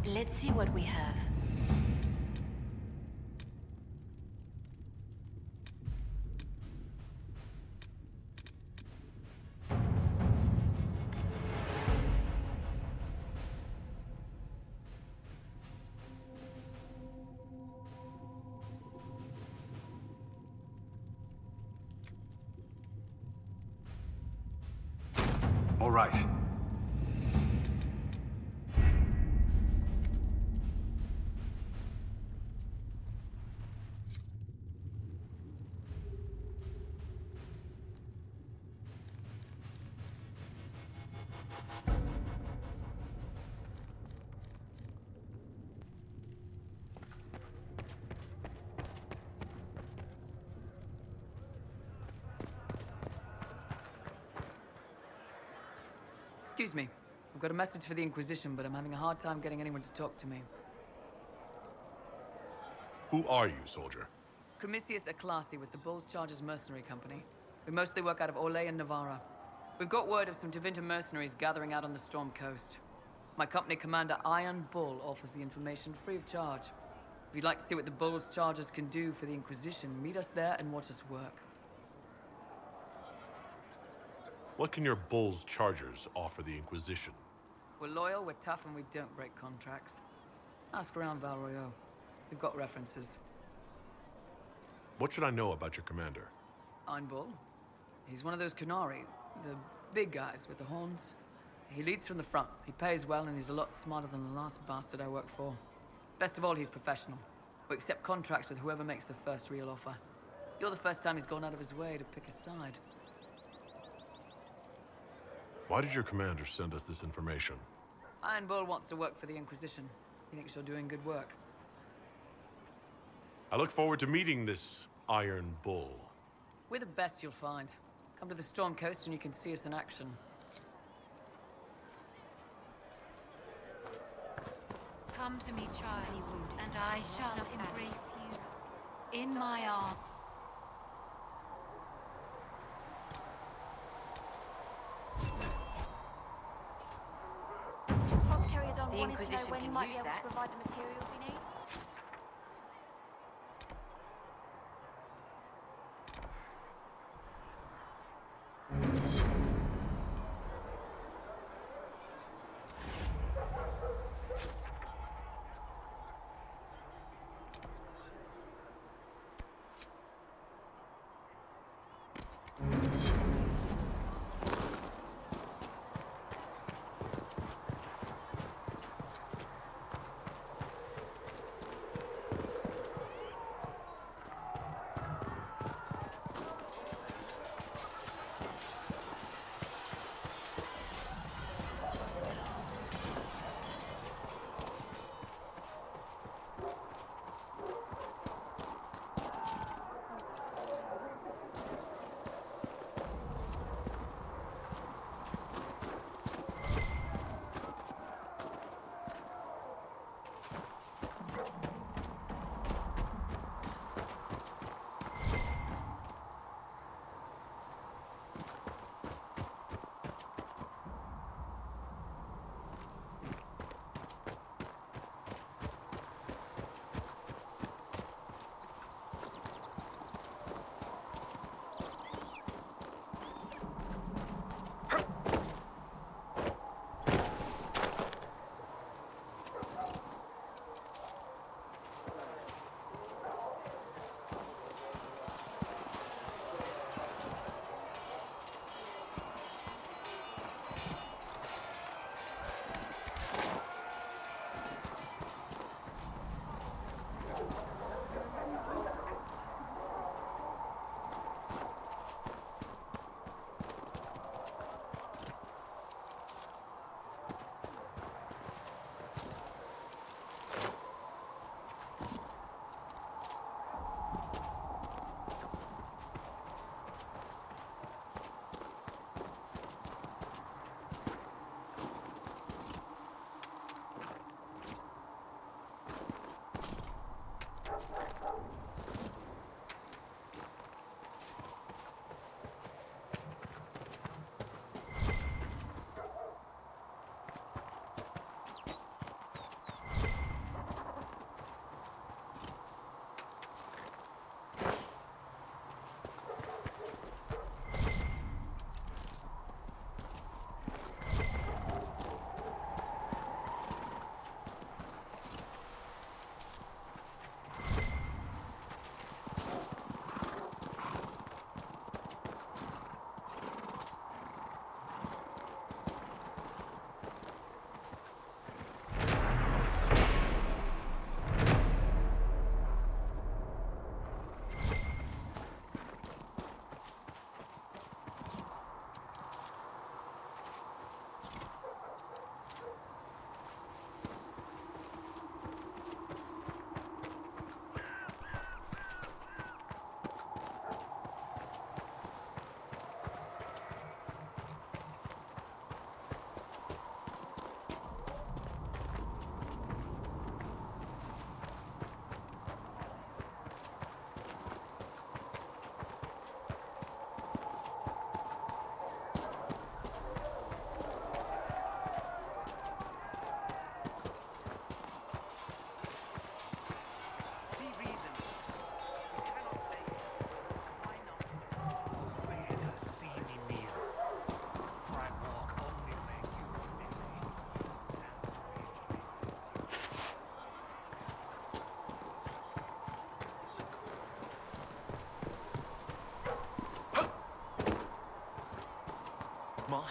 Let's see what we have. All right. Excuse me. I've got a message for the Inquisition, but I'm having a hard time getting anyone to talk to me. Who are you, soldier? Cremisius Aclasi with the Bulls Chargers Mercenary Company. We mostly work out of Olay and Navarra. We've got word of some Tevinter mercenaries gathering out on the Storm Coast. My company commander, Iron Bull, offers the information free of charge. If you'd like to see what the Bulls Chargers can do for the Inquisition, meet us there and watch us work. What can your Bulls Chargers offer the Inquisition? We're loyal, we're tough, and we don't break contracts. Ask around Val Royeaux. We've got references. What should I know about your commander? Iron Bull. He's one of those Kunari, the big guys with the horns. He leads from the front. He pays well, and he's a lot smarter than the last bastard I worked for. Best of all, he's professional. We accept contracts with whoever makes the first real offer. You're the first time he's gone out of his way to pick a side. Why did your commander send us this information? Iron Bull wants to work for the Inquisition. He thinks you're doing good work. I look forward to meeting this Iron Bull. We're the best you'll find. Come to the Storm Coast and you can see us in action. Come to me, child, and I shall embrace you in my arms. The Inquisition when he can might use be able that. to provide the materials he needs.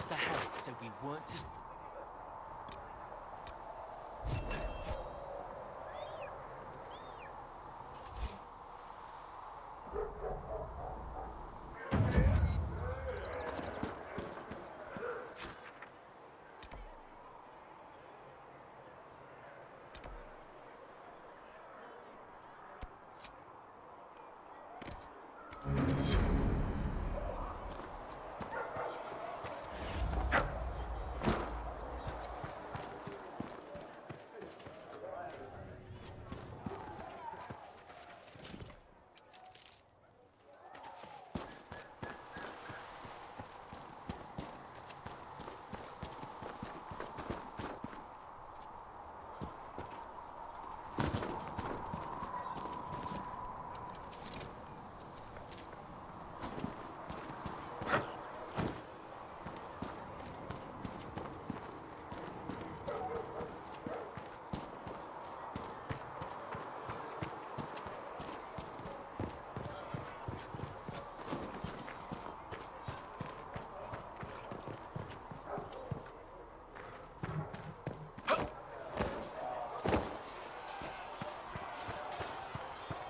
Master Harry said we weren't to...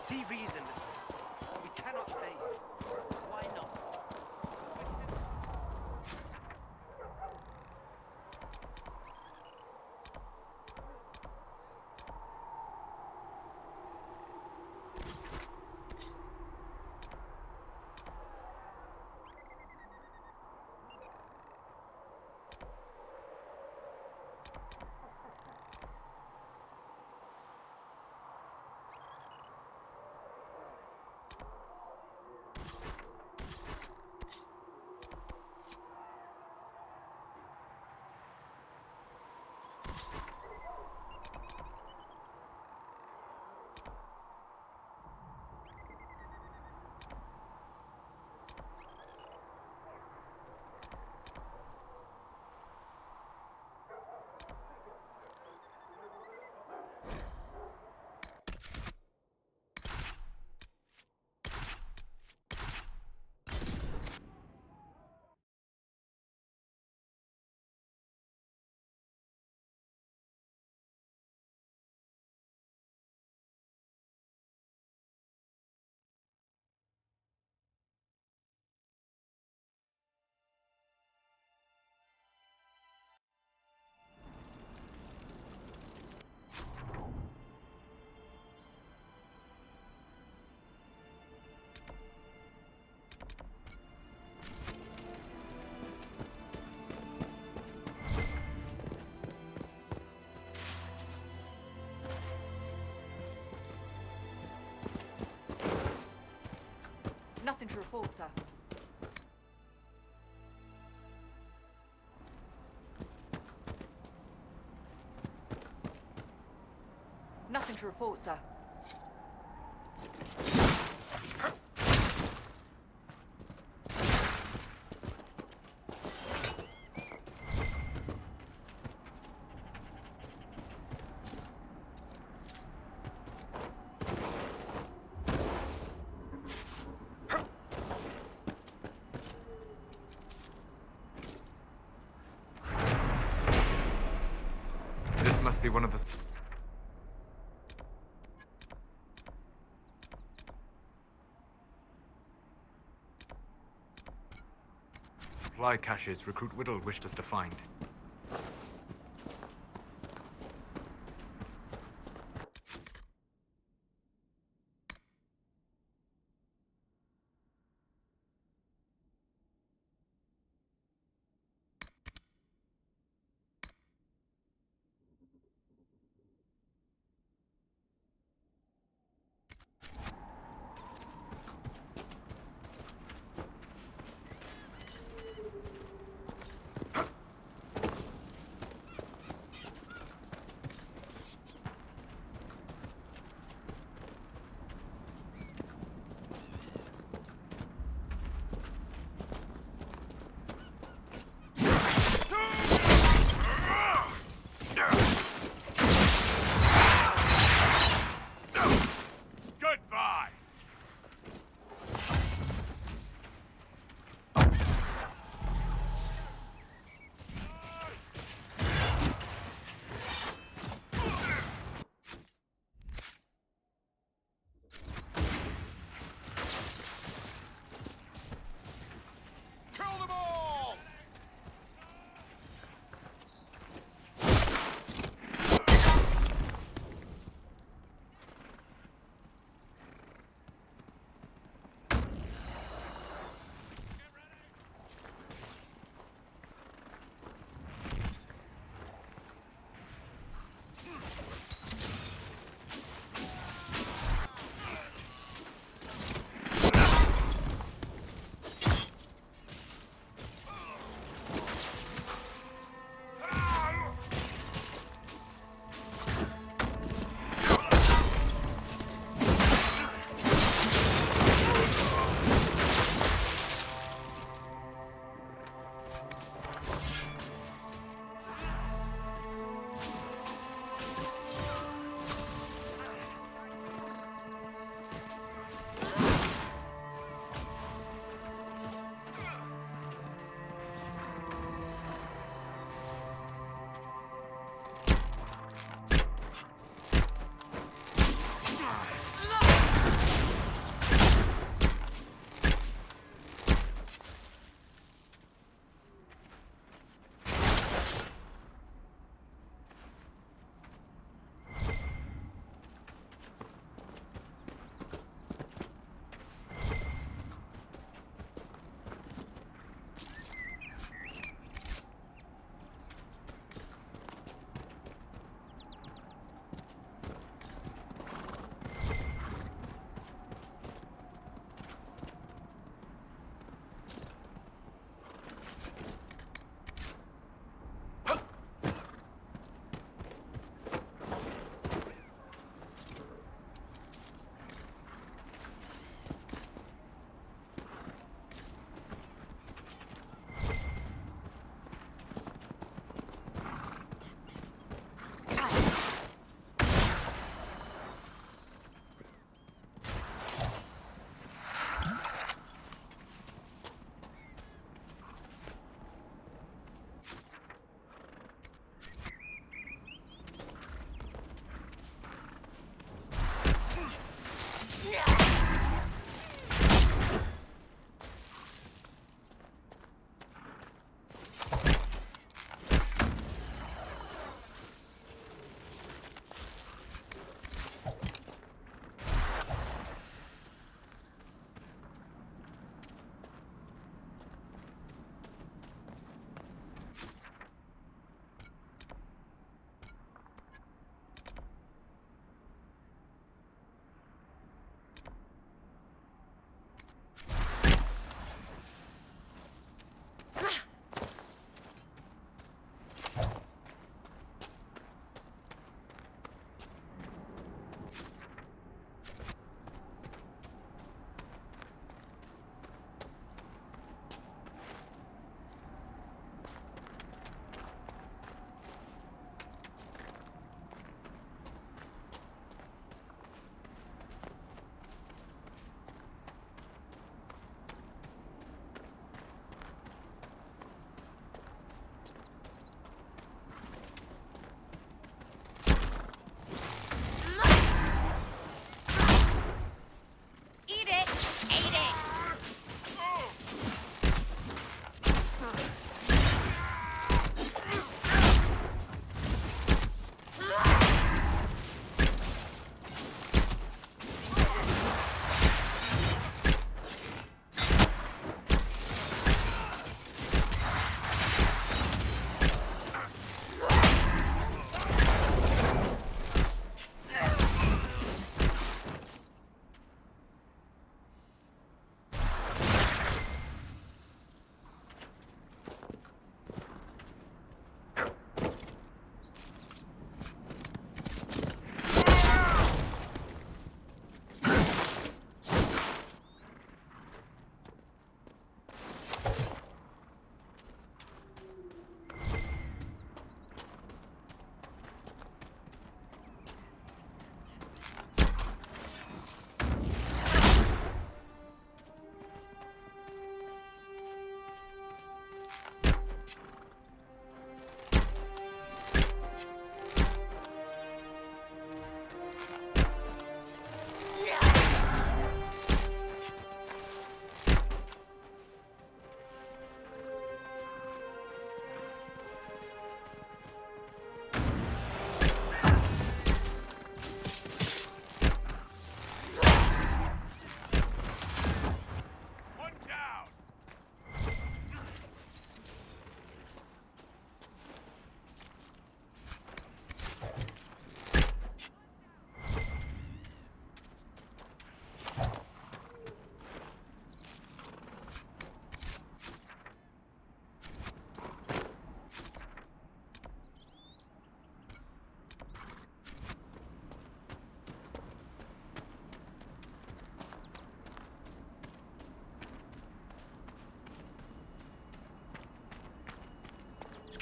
See reason, listen. We cannot stay here. Why not? Nothing to report, sir. Nothing to report, sir. This must be one of the... supply caches Recruit Whittle wished us to find.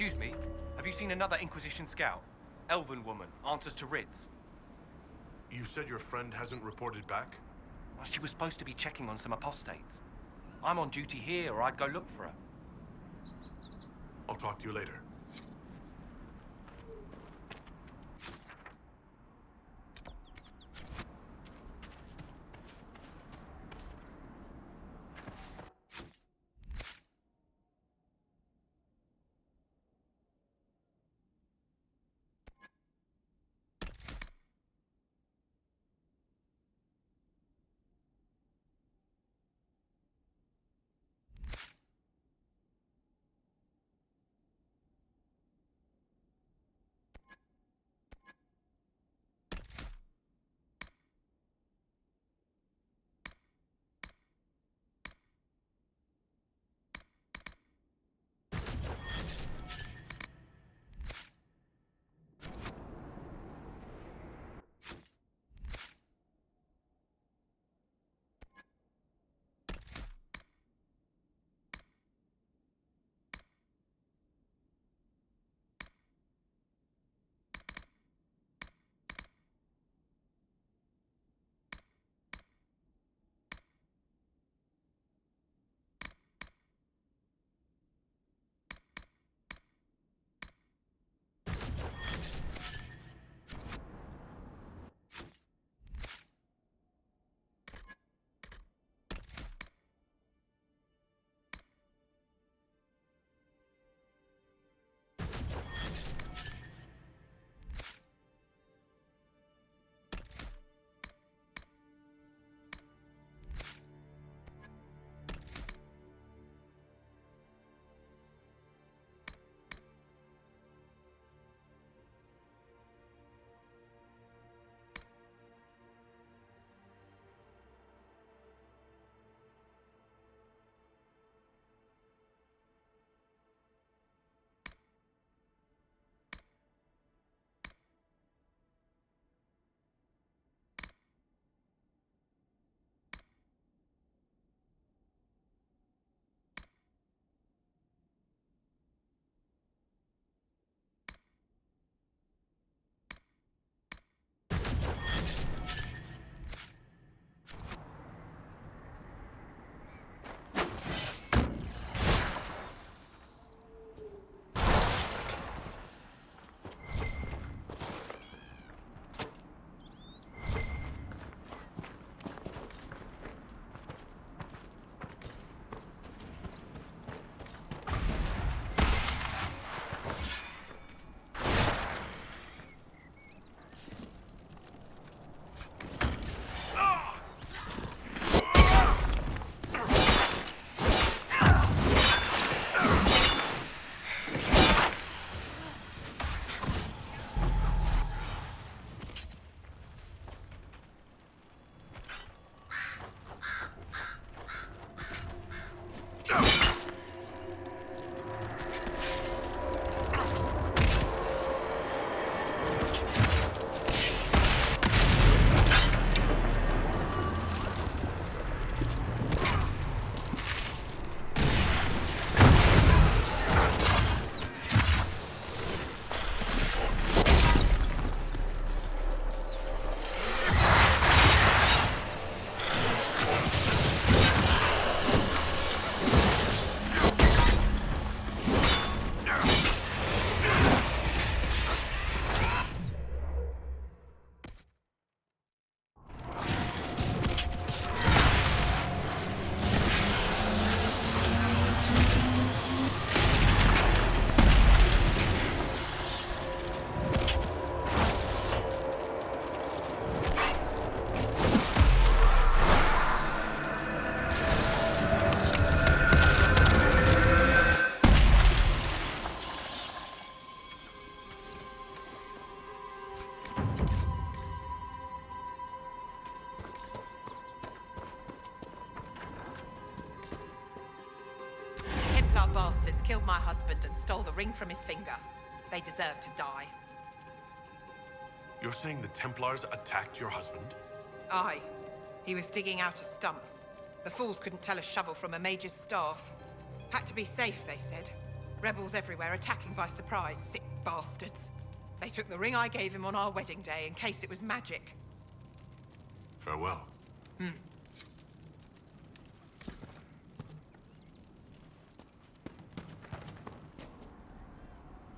Excuse me, have you seen another Inquisition scout? Elven woman, answers to writs. You said your friend hasn't reported back? Well, she was supposed to be checking on some apostates. I'm on duty here, or I'd go look for her. I'll talk to you later. bastards killed my husband and stole the ring from his finger. They deserve to die. You're saying the Templars attacked your husband? Aye. He was digging out a stump. The fools couldn't tell a shovel from a mage's staff. Had to be safe, they said. Rebels everywhere attacking by surprise, sick bastards. They took the ring I gave him on our wedding day in case it was magic. Farewell. Hmm.